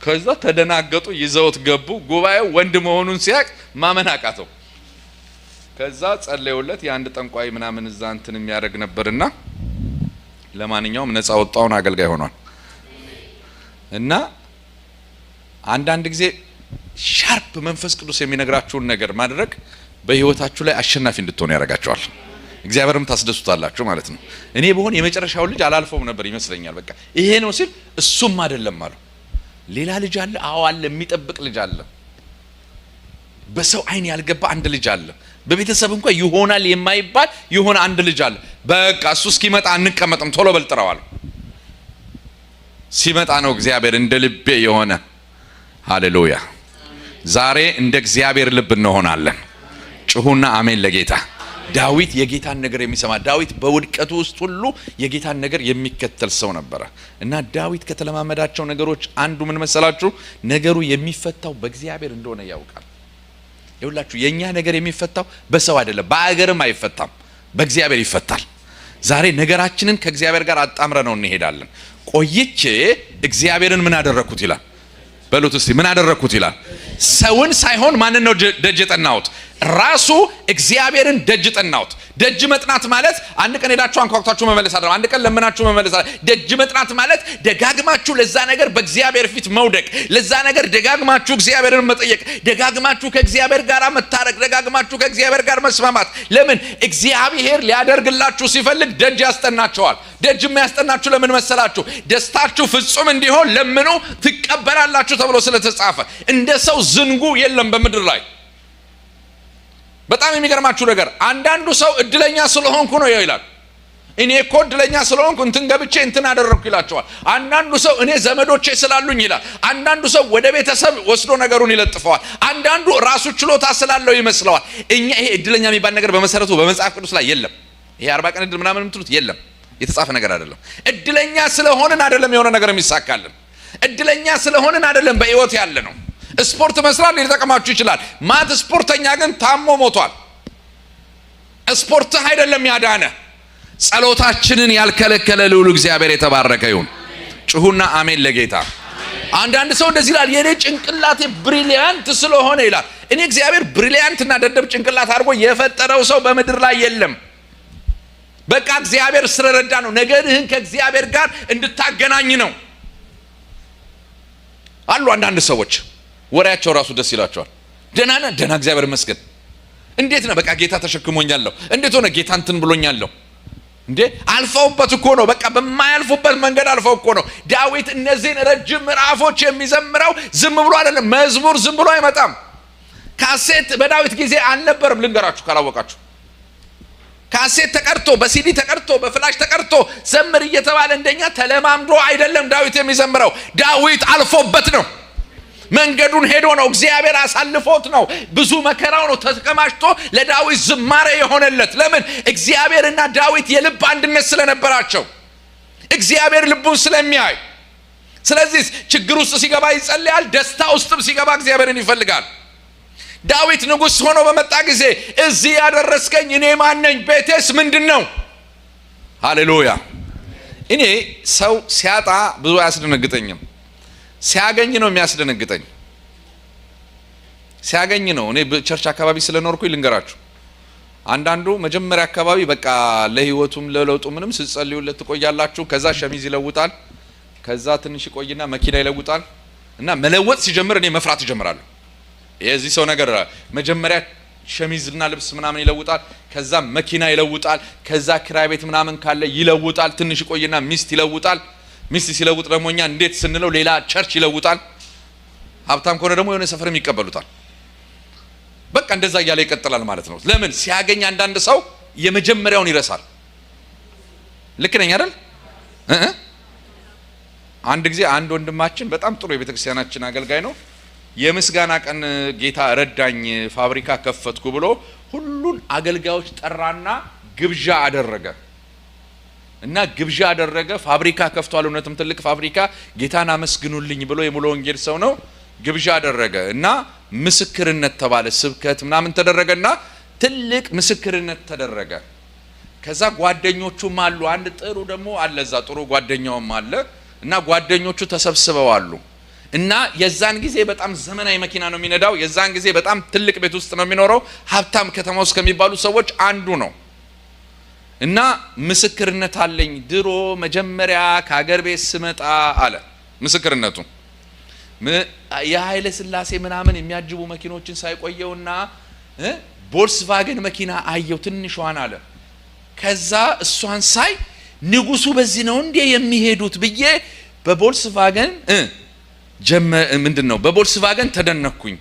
ከዛ ተደናገጡ፣ ይዘውት ገቡ። ጉባኤው ወንድ መሆኑን ሲያቅ ማመን አቃተው። ከዛ ጸለዩለት። የአንድ ጠንቋይ ምናምን እዛ እንትን የሚያደርግ ነበርና ለማንኛውም ነፃ ወጣውን አገልጋይ ሆኗል። እና አንዳንድ ጊዜ ሻርፕ መንፈስ ቅዱስ የሚነግራችሁን ነገር ማድረግ በህይወታችሁ ላይ አሸናፊ እንድትሆኑ ያደርጋችኋል። እግዚአብሔርም ታስደስቱታላችሁ ማለት ነው። እኔ በሆን የመጨረሻው ልጅ አላልፈውም ነበር ይመስለኛል። በቃ ይሄ ነው ሲል እሱም አይደለም አሉ። ሌላ ልጅ አለ። አዎ አለ። የሚጠብቅ ልጅ አለ። በሰው አይን ያልገባ አንድ ልጅ አለ። በቤተሰብ እንኳን ይሆናል የማይባል ይሆነ አንድ ልጅ አለ። በቃ እሱ እስኪመጣ አንቀመጥም ቶሎ በልጥራዋል። ሲመጣ ነው እግዚአብሔር እንደ ልቤ የሆነ። ሃሌሉያ። ዛሬ እንደ እግዚአብሔር ልብ እንሆናለን። ጩሁና አሜን ለጌታ። ዳዊት የጌታን ነገር የሚሰማ ዳዊት በውድቀቱ ውስጥ ሁሉ የጌታን ነገር የሚከተል ሰው ነበረ። እና ዳዊት ከተለማመዳቸው ነገሮች አንዱ ምን መሰላችሁ? ነገሩ የሚፈታው በእግዚአብሔር እንደሆነ ያውቃል። ይኸውላችሁ የኛ ነገር የሚፈታው በሰው አይደለም፣ በአገርም አይፈታም፣ በእግዚአብሔር ይፈታል። ዛሬ ነገራችንን ከእግዚአብሔር ጋር አጣምረ ነው እንሄዳለን። ቆይቼ እግዚአብሔርን ምን አደረኩት ይላል። በሉት እስቲ ምን አደረኩት ይላል። ሰውን ሳይሆን ማንን ነው ደጅ ጠናሁት? ራሱ እግዚአብሔርን ደጅ ጠናሁት። ደጅ መጥናት ማለት አንድ ቀን ሄዳችሁ አንኳኩታችሁ መመለስ አይደለም። አንድ ቀን ለምናችሁ መመለስ አይደለም። ደጅ መጥናት ማለት ደጋግማችሁ ለዛ ነገር በእግዚአብሔር ፊት መውደቅ፣ ለዛ ነገር ደጋግማችሁ እግዚአብሔርን መጠየቅ፣ ደጋግማችሁ ከእግዚአብሔር ጋር መታረቅ፣ ደጋግማችሁ ከእግዚአብሔር ጋር መስማማት። ለምን? እግዚአብሔር ሊያደርግላችሁ ሲፈልግ ደጅ ያስጠናቸዋል። ደጅ የሚያስጠናችሁ ለምን መሰላችሁ? ደስታችሁ ፍጹም እንዲሆን ለምኑ ትቀበላላችሁ ተብሎ ስለተጻፈ። እንደ ሰው ዝንጉ የለም በምድር ላይ። በጣም የሚገርማችሁ ነገር አንዳንዱ ሰው እድለኛ ስለሆንኩ ነው ይላል። እኔ እኮ እድለኛ ስለሆንኩ እንትን ገብቼ እንትን አደረኩ ይላቸዋል። አንዳንዱ ሰው እኔ ዘመዶቼ ስላሉኝ ይላል። አንዳንዱ ሰው ወደ ቤተሰብ ወስዶ ነገሩን ይለጥፈዋል። አንዳንዱ ራሱ ችሎታ ስላለው ይመስለዋል። እኛ ይሄ እድለኛ የሚባል ነገር በመሰረቱ በመጽሐፍ ቅዱስ ላይ የለም። ይሄ 40 ቀን እድል ምናምን የምትሉት የለም፣ የተጻፈ ነገር አይደለም። እድለኛ ስለሆንን አይደለም የሆነ ነገር የሚሳካልን። እድለኛ ስለሆንን አይደለም በህይወት ያለ ነው። ስፖርት መስራት ሊጠቅማችሁ ይችላል። ማት ስፖርተኛ ግን ታሞ ሞቷል። ስፖርት አይደለም ያዳነ፣ ጸሎታችንን ያልከለከለ ልዑል እግዚአብሔር የተባረከ ይሁን። ጩሁና አሜን ለጌታ። አንዳንድ ሰው እንደዚህ ይላል፣ የኔ ጭንቅላቴ ብሪሊያንት ስለሆነ ይላል። እኔ እግዚአብሔር ብሪሊያንት እና ደደብ ጭንቅላት አድርጎ የፈጠረው ሰው በምድር ላይ የለም። በቃ እግዚአብሔር ስለረዳ ነው። ነገርህን ከእግዚአብሔር ጋር እንድታገናኝ ነው። አሉ አንዳንድ ሰዎች ወሬያቸው ራሱ ደስ ይላቸዋል። ደህና ነህ? ደህና እግዚአብሔር ይመስገን። እንዴት ነው? በቃ ጌታ ተሸክሞኛለሁ። እንዴት ሆነ? ጌታ እንትን ብሎኛለሁ። እንዴ አልፈውበት እኮ ነው። በቃ በማያልፉበት መንገድ አልፈው እኮ ነው። ዳዊት እነዚህን ረጅም ምዕራፎች የሚዘምረው ዝም ብሎ አይደለም። መዝሙር ዝም ብሎ አይመጣም። ካሴት በዳዊት ጊዜ አልነበረም። ልንገራችሁ ካላወቃችሁ፣ ካሴት ተቀርቶ በሲዲ ተቀርቶ በፍላሽ ተቀርቶ ዘምር እየተባለ እንደኛ ተለማምዶ አይደለም ዳዊት የሚዘምረው። ዳዊት አልፎበት ነው። መንገዱን ሄዶ ነው። እግዚአብሔር አሳልፎት ነው። ብዙ መከራው ነው ተከማችቶ ለዳዊት ዝማሬ የሆነለት። ለምን? እግዚአብሔርና ዳዊት የልብ አንድነት ስለነበራቸው፣ እግዚአብሔር ልቡን ስለሚያይ። ስለዚህ ችግር ውስጥ ሲገባ ይጸልያል፣ ደስታ ውስጥም ሲገባ እግዚአብሔርን ይፈልጋል። ዳዊት ንጉሥ ሆኖ በመጣ ጊዜ እዚህ ያደረስከኝ እኔ ማን ነኝ? ቤቴስ ምንድን ነው? ሃሌሉያ። እኔ ሰው ሲያጣ ብዙ አያስደነግጠኝም። ሲያገኝ ነው የሚያስደነግጠኝ። ሲያገኝ ነው። እኔ በቸርች አካባቢ ስለኖርኩኝ ልንገራችሁ። አንዳንዱ መጀመሪያ አካባቢ በቃ ለህይወቱም ለለውጡ ምንም ስትጸልዩለት ትቆያላችሁ። ከዛ ሸሚዝ ይለውጣል፣ ከዛ ትንሽ ይቆይና መኪና ይለውጣል። እና መለወጥ ሲጀምር እኔ መፍራት እጀምራለሁ። የዚህ ሰው ነገር መጀመሪያ ሸሚዝና ልብስ ምናምን ይለውጣል፣ ከዛ መኪና ይለውጣል፣ ከዛ ክራይ ቤት ምናምን ካለ ይለውጣል። ትንሽ ይቆይና ሚስት ይለውጣል። ሚስት ሲለውጥ ደግሞ እኛ እንዴት ስንለው ሌላ ቸርች ይለውጣል። ሀብታም ከሆነ ደግሞ የሆነ ሰፈርም ይቀበሉታል። በቃ እንደዛ እያለ ይቀጥላል ማለት ነው። ለምን? ሲያገኝ አንዳንድ ሰው የመጀመሪያውን ይረሳል። ልክ ነኝ አይደል? አንድ ጊዜ አንድ ወንድማችን በጣም ጥሩ የቤተክርስቲያናችን አገልጋይ ነው። የምስጋና ቀን ጌታ ረዳኝ ፋብሪካ ከፈትኩ ብሎ ሁሉን አገልጋዮች ጠራና ግብዣ አደረገ። እና ግብዣ አደረገ። ፋብሪካ ከፍቷል። እውነትም ትልቅ ፋብሪካ። ጌታን አመስግኑልኝ ብሎ የሙሉ ወንጌል ሰው ነው። ግብዣ አደረገ እና ምስክርነት ተባለ። ስብከት ምናምን ተደረገና ትልቅ ምስክርነት ተደረገ። ከዛ ጓደኞቹም አሉ፣ አንድ ጥሩ ደግሞ አለ፣ እዛ ጥሩ ጓደኛውም አለ እና ጓደኞቹ ተሰብስበው አሉ እና የዛን ጊዜ በጣም ዘመናዊ መኪና ነው የሚነዳው። የዛን ጊዜ በጣም ትልቅ ቤት ውስጥ ነው የሚኖረው። ሀብታም ከተማ ውስጥ ከሚባሉ ሰዎች አንዱ ነው እና ምስክርነት አለኝ። ድሮ መጀመሪያ ከሀገር ቤት ስመጣ አለ ምስክርነቱ የኃይለ ሥላሴ ምናምን የሚያጅቡ መኪኖችን ሳይቆየውና ቮልክስቫገን መኪና አየው ትንሿን አለ። ከዛ እሷን ሳይ ንጉሱ በዚህ ነው እንዴ የሚሄዱት ብዬ በቮልክስቫገን ምንድነው በቮልክስቫገን ተደነኩኝ።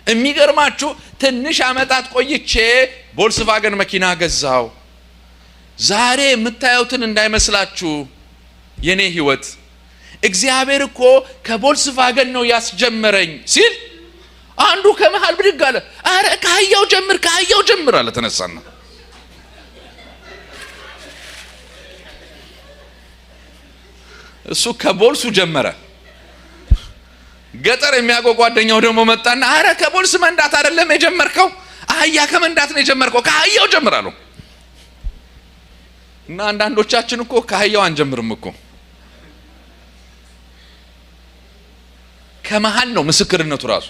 የሚገርማችሁ ትንሽ አመታት ቆይቼ ቮልክስቫገን መኪና ገዛው። ዛሬ የምታዩትን እንዳይመስላችሁ የኔ ህይወት እግዚአብሔር እኮ ከቮልክስቫገን ነው ያስጀመረኝ ሲል አንዱ ከመሃል ብድግ አለ። አረ ከአህያው ጀምር አለ። ተነሳና እሱ ከቮልሱ ጀመረ። ገጠር የሚያውቀው ጓደኛው ደግሞ መጣና አረ ከቮልስ መንዳት አይደለም የጀመርከው፣ አህያ ከመንዳት ነው የጀመርከው፣ ከአህያው ጀምር አለው። እና አንዳንዶቻችን እኮ ከአህያው አንጀምርም እኮ ከመሃል ነው ምስክርነቱ ራሱ።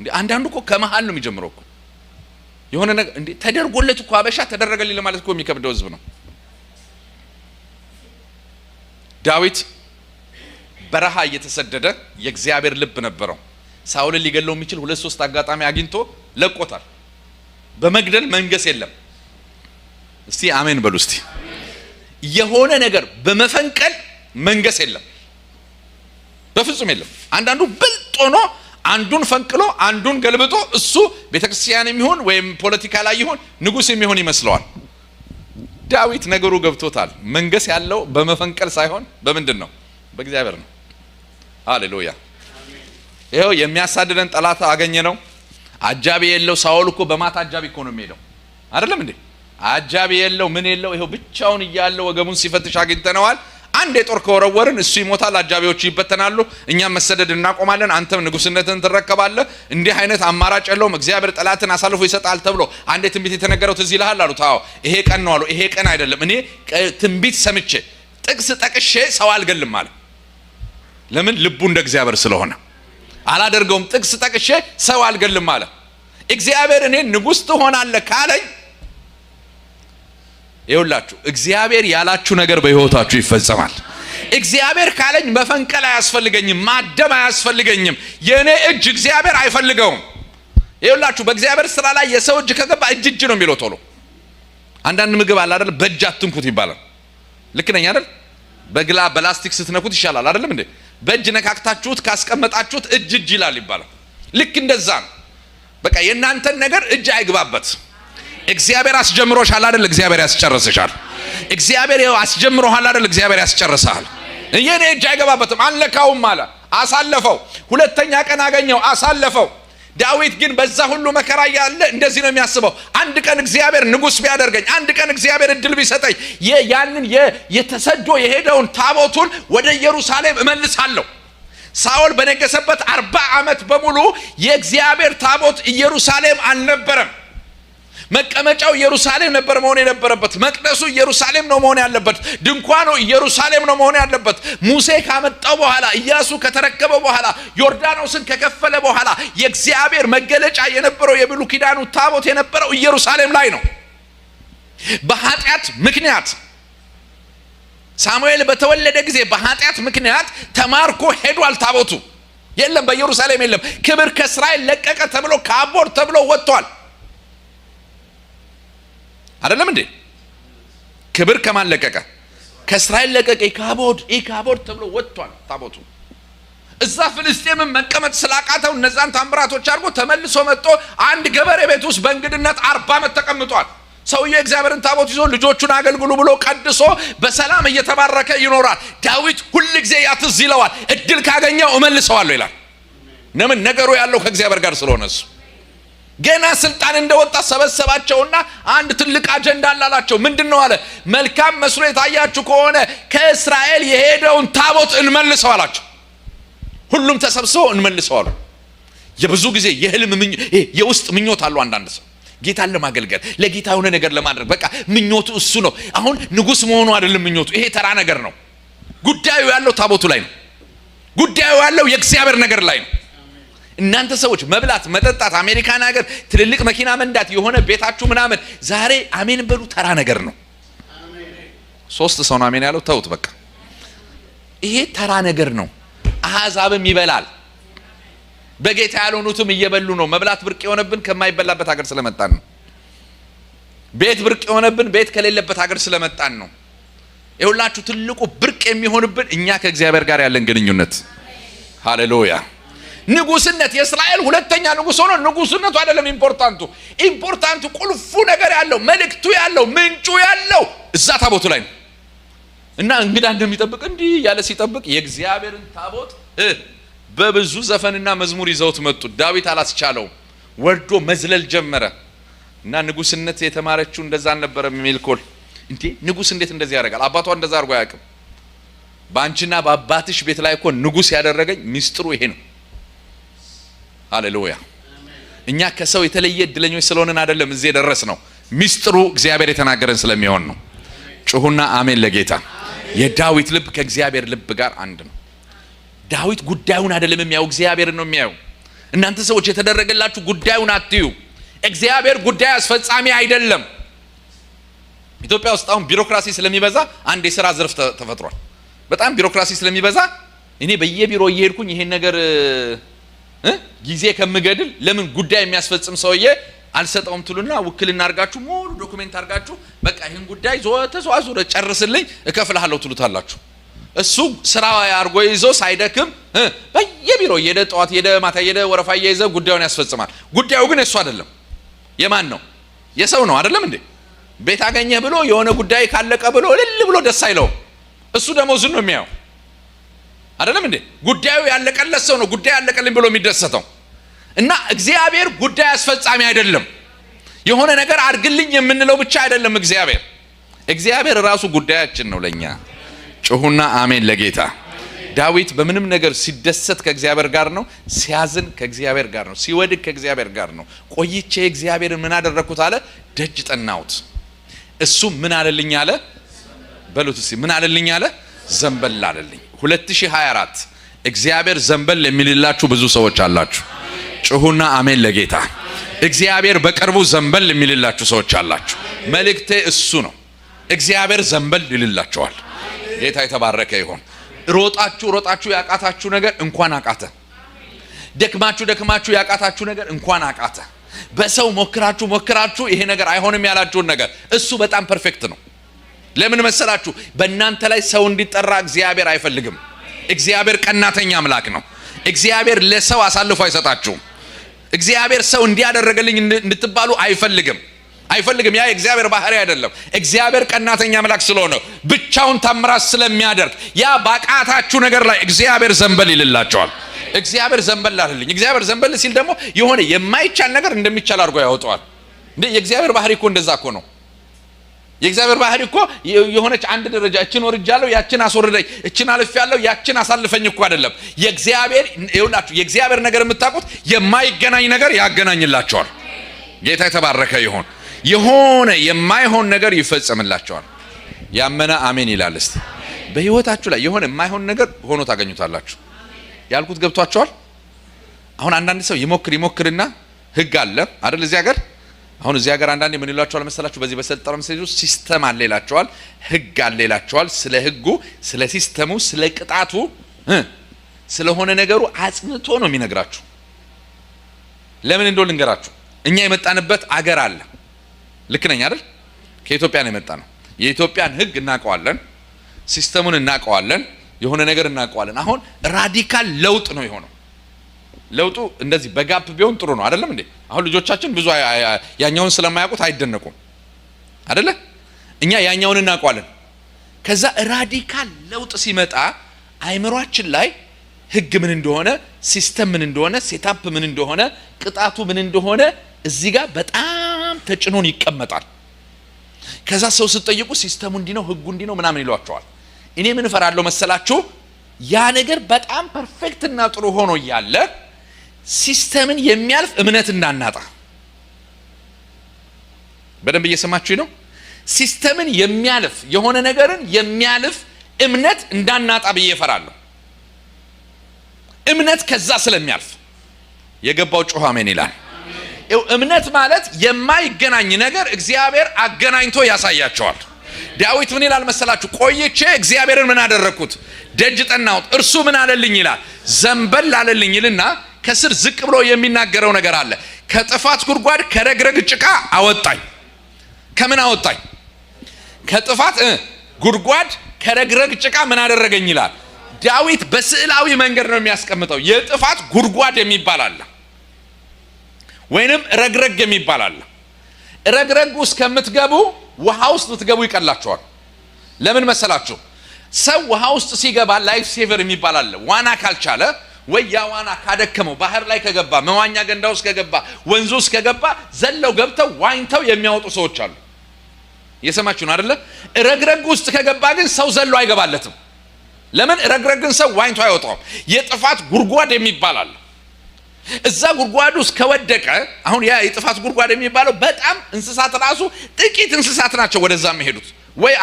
እንዴ አንዳንዱ እኮ ከመሃል ነው የሚጀምረው እኮ የሆነ ነገር እንዴ ተደርጎለት እኮ አበሻ ተደረገልኝ ለማለት እኮ የሚከብደው ህዝብ ነው። ዳዊት በረሃ እየተሰደደ የእግዚአብሔር ልብ ነበረው። ሳኦልን ሊገለው የሚችል 2-3 አጋጣሚ አግኝቶ ለቆታል። በመግደል መንገስ የለም። እስቲ አሜን በሉ እስቲ። የሆነ ነገር በመፈንቀል መንገስ የለም፣ በፍጹም የለም። አንዳንዱ ብልጥ ሆኖ አንዱን ፈንቅሎ አንዱን ገልብጦ እሱ ቤተክርስቲያን የሚሆን ወይም ፖለቲካ ላይ ይሆን ንጉስ የሚሆን ይመስለዋል። ዳዊት ነገሩ ገብቶታል። መንገስ ያለው በመፈንቀል ሳይሆን በምንድን ነው? በእግዚአብሔር ነው። ሃሌሉያ። ይሄው የሚያሳድደን ጠላት አገኘ ነው። አጃቢ የለው። ሳኦል እኮ በማታ አጃቢ እኮ ነው የሚሄደው አይደለም እንዴ? አጃቢ የለው ምን የለው። ይሄው ብቻውን እያለው ወገቡን ሲፈትሽ አግኝተነዋል። አንድ የጦር ከወረወርን እሱ ይሞታል፣ አጃቢዎቹ ይበተናሉ፣ እኛም መሰደድ እናቆማለን፣ አንተም ንጉስነትን ትረከባለህ። እንዲህ አይነት አማራጭ የለውም። እግዚአብሔር ጠላትን አሳልፎ ይሰጣል ተብሎ አንዴ ትንቢት የተነገረው ትዝ ይልሃል አሉት። አዎ ይሄ ቀን ነው አሉ። ይሄ ቀን አይደለም፣ እኔ ትንቢት ሰምቼ ጥቅስ ጠቅሼ ሰው አልገልም አለ። ለምን? ልቡ እንደ እግዚአብሔር ስለሆነ አላደርገውም። ጥቅስ ጠቅሼ ሰው አልገልም አለ። እግዚአብሔር እኔ ንጉስ ትሆናለህ ካለኝ ይኸውላችሁ እግዚአብሔር ያላችሁ ነገር በህይወታችሁ ይፈጸማል። እግዚአብሔር ካለኝ መፈንቀል አያስፈልገኝም፣ ማደም አያስፈልገኝም። የኔ እጅ እግዚአብሔር አይፈልገውም። ይኸውላችሁ በእግዚአብሔር ስራ ላይ የሰው እጅ ከገባ እጅ ነው የሚለው ቶሎ። አንዳንድ ምግብ አለ አይደል? በእጅ አትንኩት ይባላል። ልክ ነኝ አይደል? በላስቲክ ስትነኩት ይሻላል አይደለም እንዴ? በእጅ ነካክታችሁት ካስቀመጣችሁት እጅ ይላል ይባላል። ልክ እንደዛ ነው። በቃ የእናንተን ነገር እጅ አይግባበት። እግዚአብሔር አስጀምሮሻል አይደል? እግዚአብሔር ያስጨርስሻል። እግዚአብሔር ይኸው አስጀምሮሃል አይደል? እግዚአብሔር ያስጨርሳል። የኔ እጅ አይገባበትም። አንለካውም አለ። አሳለፈው። ሁለተኛ ቀን አገኘው፣ አሳለፈው። ዳዊት ግን በዛ ሁሉ መከራ ያለ እንደዚህ ነው የሚያስበው። አንድ ቀን እግዚአብሔር ንጉስ ቢያደርገኝ፣ አንድ ቀን እግዚአብሔር እድል ቢሰጠኝ ያንን የተሰዶ የሄደውን ታቦቱን ወደ ኢየሩሳሌም እመልሳለሁ። ሳኦል በነገሰበት 40 ዓመት በሙሉ የእግዚአብሔር ታቦት ኢየሩሳሌም አልነበረም። መቀመጫው ኢየሩሳሌም ነበር መሆን የነበረበት። መቅደሱ ኢየሩሳሌም ነው መሆን ያለበት። ድንኳኑ ኢየሩሳሌም ነው መሆን ያለበት። ሙሴ ካመጣው በኋላ ኢያሱ ከተረከበው በኋላ ዮርዳኖስን ከከፈለ በኋላ የእግዚአብሔር መገለጫ የነበረው የብሉይ ኪዳኑ ታቦት የነበረው ኢየሩሳሌም ላይ ነው። በኃጢአት ምክንያት ሳሙኤል በተወለደ ጊዜ በኃጢአት ምክንያት ተማርኮ ሄዷል። ታቦቱ የለም፣ በኢየሩሳሌም የለም። ክብር ከእስራኤል ለቀቀ ተብሎ ከአቦር ተብሎ ወጥቷል። አይደለም እንዴ? ክብር ከማን ለቀቀ? ከእስራኤል ለቀቀ። ኢካቦድ ተብሎ ወጥቷል ታቦቱ። እዛ ፍልስጤምን መቀመጥ ስላቃተው እነዛን ታምራቶች አድርጎ ተመልሶ መጥቶ አንድ ገበሬ ቤት ውስጥ በእንግድነት 40 ዓመት ተቀምጧል። ሰውዬ እግዚአብሔርን ታቦት ይዞ ልጆቹን አገልግሉ ብሎ ቀድሶ በሰላም እየተባረከ ይኖራል። ዳዊት ሁል ጊዜ ያትዝ ይለዋል፣ እድል ካገኘው እመልሰዋለሁ ይላል። ለምን? ነገሩ ያለው ከእግዚአብሔር ጋር ስለሆነ። እሱ ገና ስልጣን እንደወጣ ሰበሰባቸውና አንድ ትልቅ አጀንዳ አላላቸው። ምንድነው አለ? መልካም መስሎ የታያችሁ ከሆነ ከእስራኤል የሄደውን ታቦት እንመልሰው አላቸው። ሁሉም ተሰብስበው እንመልሰዋል። የብዙ ጊዜ የህልም የውስጥ ምኞት አለው አንዳንድ ሰው ጌታን ለማገልገል ለጌታ የሆነ ነገር ለማድረግ በቃ ምኞቱ እሱ ነው። አሁን ንጉስ መሆኑ አይደለም ምኞቱ፣ ይሄ ተራ ነገር ነው። ጉዳዩ ያለው ታቦቱ ላይ ነው። ጉዳዩ ያለው የእግዚአብሔር ነገር ላይ ነው። እናንተ ሰዎች መብላት፣ መጠጣት፣ አሜሪካን ሀገር ትልልቅ መኪና መንዳት፣ የሆነ ቤታችሁ ምናምን ዛሬ አሜን በሉ ተራ ነገር ነው። 3 ሰው ነው አሜን ያለው። ተውት በቃ ይሄ ተራ ነገር ነው። አሕዛብም ይበላል። በጌታ ያልሆኑትም እየበሉ ነው። መብላት ብርቅ የሆነብን ከማይበላበት ሀገር ስለመጣን ነው። ቤት ብርቅ የሆነብን ቤት ከሌለበት ሀገር ስለመጣን ነው። ይኸውላችሁ ትልቁ ብርቅ የሚሆንብን እኛ ከእግዚአብሔር ጋር ያለን ግንኙነት። ሃሌሉያ። ንጉስነት የእስራኤል ሁለተኛ ንጉስ ሆኖ ንጉስነቱ አይደለም ኢምፖርታንቱ ቁልፉ ነገር ያለው መልእክቱ ያለው ምንጩ ያለው እዛ ታቦቱ ላይ ነው። እና እንግዳ እንደሚጠብቅ እንዲህ ያለ ሲጠብቅ የእግዚአብሔርን ታቦት በብዙ ዘፈንና መዝሙር ይዘውት መጡ። ዳዊት አላስቻለው፣ ወርዶ መዝለል ጀመረ። እና ንጉስነት የተማረችው እንደዛ አልነበረም። ሜልኮል እንዴ ንጉስ እንዴት እንደዚህ ያደርጋል? አባቷ እንደዛ አድርጎ አያውቅም። ባንቺና በአባትሽ ቤት ላይ እኮ ንጉስ ያደረገኝ ሚስጥሩ ይሄ ነው። ሃሌሉያ። እኛ ከሰው የተለየ እድለኞች ስለሆነን አይደለም እዚህ የደረስ ነው። ሚስጥሩ እግዚአብሔር የተናገረን ስለሚሆን ነው። ጩሁና አሜን ለጌታ። የዳዊት ልብ ከእግዚአብሔር ልብ ጋር አንድ ነው። ዳዊት ጉዳዩን አይደለም የሚያው እግዚአብሔርን ነው የሚያው። እናንተ ሰዎች የተደረገላችሁ ጉዳዩን አትዩ። እግዚአብሔር ጉዳይ አስፈጻሚ አይደለም። ኢትዮጵያ ውስጥ አሁን ቢሮክራሲ ስለሚበዛ አንድ የሥራ ዘርፍ ተፈጥሯል። በጣም ቢሮክራሲ ስለሚበዛ እኔ በየቢሮ እየሄድኩኝ ይሄን ነገር ጊዜ ከምገድል ለምን ጉዳይ የሚያስፈጽም ሰውዬ አልሰጠውም ትሉና ውክልና አርጋችሁ ሙሉ ዶክመንት አርጋችሁ በቃ ይሄን ጉዳይ ተዟዙረ ጨርስልኝ እከፍልሃለሁ ትሉታላችሁ። እሱ ስራ አርጎ ይዞ ሳይደክም በየቢሮ የደ ጠዋት የደ ማታ የደ ወረፋ ይዘ ጉዳዩን ያስፈጽማል። ጉዳዩ ግን እሱ አይደለም። የማን ነው? የሰው ነው አይደለም እንዴ? ቤት አገኘህ ብሎ የሆነ ጉዳይ ካለቀ ብሎ እልል ብሎ ደስ አይለው። እሱ ደሞዙን ነው የሚያው አይደለም እንዴ? ጉዳዩ ያለቀለት ሰው ነው ጉዳይ ያለቀልኝ ብሎ የሚደሰተው። እና እግዚአብሔር ጉዳይ አስፈጻሚ አይደለም። የሆነ ነገር አድርግልኝ የምንለው ብቻ አይደለም። እግዚአብሔር ራሱ ጉዳያችን ነው ለኛ። ጩሁና አሜን ለጌታ። ዳዊት በምንም ነገር ሲደሰት ከእግዚአብሔር ጋር ነው፣ ሲያዝን ከእግዚአብሔር ጋር ነው፣ ሲወድቅ ከእግዚአብሔር ጋር ነው። ቆይቼ እግዚአብሔርን ምን አደረኩት አለ? ደጅ ጠናሁት። እሱ ምን አለልኝ አለ? በሉት እስቲ ምን አለልኝ አለ? ዘንበል አለልኝ። 2024 እግዚአብሔር ዘንበል የሚልላችሁ ብዙ ሰዎች አላችሁ። ጩሁና አሜን ለጌታ። እግዚአብሔር በቅርቡ ዘንበል የሚልላችሁ ሰዎች አላችሁ። መልእክቴ እሱ ነው። እግዚአብሔር ዘንበል ይልላችኋል። ጌታ የተባረከ ይሁን። ሮጣችሁ ያቃታችሁ ነገር እንኳን አቃተ። ደክማችሁ ያቃታችሁ ነገር እንኳን አቃተ። በሰው ሞክራችሁ ይሄ ነገር አይሆንም ያላችሁን ነገር እሱ በጣም ፐርፌክት ነው። ለምን መሰላችሁ? በእናንተ ላይ ሰው እንዲጠራ እግዚአብሔር አይፈልግም። እግዚአብሔር ቀናተኛ አምላክ ነው። እግዚአብሔር ለሰው አሳልፎ አይሰጣችሁም። እግዚአብሔር ሰው እንዲያደረገልኝ እንድትባሉ አይፈልግም። ያ የእግዚአብሔር ባህሪ አይደለም። እግዚአብሔር ቀናተኛ አምላክ ስለሆነ ብቻውን ታምራት ስለሚያደርግ ያ ባቃታችሁ ነገር ላይ እግዚአብሔር ዘንበል ይልላችኋል። እግዚአብሔር ዘንበል አለልኝ። እግዚአብሔር ዘንበል ሲል ደግሞ የሆነ የማይቻል ነገር እንደሚቻል አድርጎ ያወጣዋል። እንዴ የእግዚአብሔር ባህሪ እኮ እንደዛ እኮ ነው። የእግዚአብሔር ባህሪ እኮ የሆነች አንድ ደረጃ እችን ወርጃለሁ ያችን አስወርደኝ፣ እችን አልፌያለሁ ያችን አሳልፈኝ እኮ አይደለም። የእግዚአብሔር ይኸውላችሁ የእግዚአብሔር ነገር የምታውቁት የማይገናኝ ነገር ያገናኝላችኋል። ጌታ የተባረከ ይሁን። የሆነ የማይሆን ነገር ይፈጸምላችኋል። ያመነ አሜን ይላል። እስቲ በህይወታችሁ ላይ የሆነ የማይሆን ነገር ሆኖ ታገኙታላችሁ። ያልኩት ገብቷችኋል? አሁን አንዳንድ ሰው ይሞክርና ህግ አለ አይደል እዚህ ሀገር። አሁን እዚህ ሀገር አንዳንዴ ምን ይሏቸዋል መሰላችሁ? በዚህ በሰጠረ መሰለኝ ሲስተም አለ ይላቸዋል፣ ህግ አለ ይላቸዋል። ስለ ህጉ፣ ስለ ሲስተሙ፣ ስለ ቅጣቱ ስለሆነ ነገሩ አጽንቶ ነው የሚነግራችሁ። ለምን እንደው ልንገራችሁ። እኛ የመጣንበት አገር አለ። ልክ ነኝ አይደል? ከኢትዮጵያ ነው የመጣነው። የኢትዮጵያን ህግ እናውቀዋለን፣ ሲስተሙን እናውቀዋለን፣ የሆነ ነገር እናውቀዋለን። አሁን ራዲካል ለውጥ ነው የሆነው። ለውጡ እንደዚህ በጋፕ ቢሆን ጥሩ ነው አይደለም እንዴ? አሁን ልጆቻችን ብዙ ያኛውን ስለማያውቁት አይደነቁም አይደለ? እኛ ያኛውን እናውቀዋለን። ከዛ ራዲካል ለውጥ ሲመጣ አይምሯችን ላይ ህግ ምን እንደሆነ፣ ሲስተም ምን እንደሆነ፣ ሴታፕ ምን እንደሆነ፣ ቅጣቱ ምን እንደሆነ እዚህ ጋር በጣም ተጭኖን ይቀመጣል። ከዛ ሰው ስትጠይቁ ሲስተሙ እንዲህ ነው፣ ህጉ እንዲህ ነው ምናምን ይሏቸዋል። እኔ ምን እፈራለሁ መሰላችሁ? ያ ነገር በጣም ፐርፌክት እና ጥሩ ሆኖ እያለ ሲስተምን የሚያልፍ እምነት እንዳናጣ። በደንብ እየሰማችሁ ነው? ሲስተምን የሚያልፍ የሆነ ነገርን የሚያልፍ እምነት እንዳናጣ ብዬ እፈራለሁ። እምነት ከዛ ስለሚያልፍ የገባው ጮህ አሜን ይላል። እምነት ማለት የማይገናኝ ነገር እግዚአብሔር አገናኝቶ ያሳያቸዋል። ዳዊት ምን ይላል መሰላችሁ? ቆይቼ እግዚአብሔርን ምን አደረኩት? ደጅ ጠናሁት፣ እርሱ ምን አለልኝ ይላል፣ ዘንበል አለልኝ ይልና ከስር ዝቅ ብሎ የሚናገረው ነገር አለ። ከጥፋት ጉድጓድ ከረግረግ ጭቃ አወጣኝ። ከምን አወጣኝ? ከጥፋት ጉድጓድ ከረግረግ ጭቃ ምን አደረገኝ ይላል። ዳዊት በስዕላዊ መንገድ ነው የሚያስቀምጠው። የጥፋት ጉድጓድ የሚባል አለ፣ ወይንም ረግረግ የሚባል አለ። ረግረግ ውስጥ ከምትገቡ ውሃ ውስጥ ብትገቡ ይቀላቸዋል። ለምን መሰላችሁ? ሰው ውሃ ውስጥ ሲገባ ላይፍ ሴቨር የሚባል አለ። ዋና ካልቻለ ወይ ያ ዋና ካደከመው ባህር ላይ ከገባ መዋኛ ገንዳ ውስጥ ከገባ ወንዙ ውስጥ ከገባ ዘለው ገብተው ዋኝተው የሚያወጡ ሰዎች አሉ። የሰማችሁ ነው አይደለ? ረግረግ ውስጥ ከገባ ግን ሰው ዘሎ አይገባለትም። ለምን? ረግረግን ሰው ዋኝቶ አይወጣውም። የጥፋት ጉድጓድ የሚባል አለ። እዛ ጉድጓድ ውስጥ ከወደቀ አሁን ያ የጥፋት ጉድጓድ የሚባለው በጣም እንስሳት ራሱ ጥቂት እንስሳት ናቸው ወደዛ የሚሄዱት፣ ወይ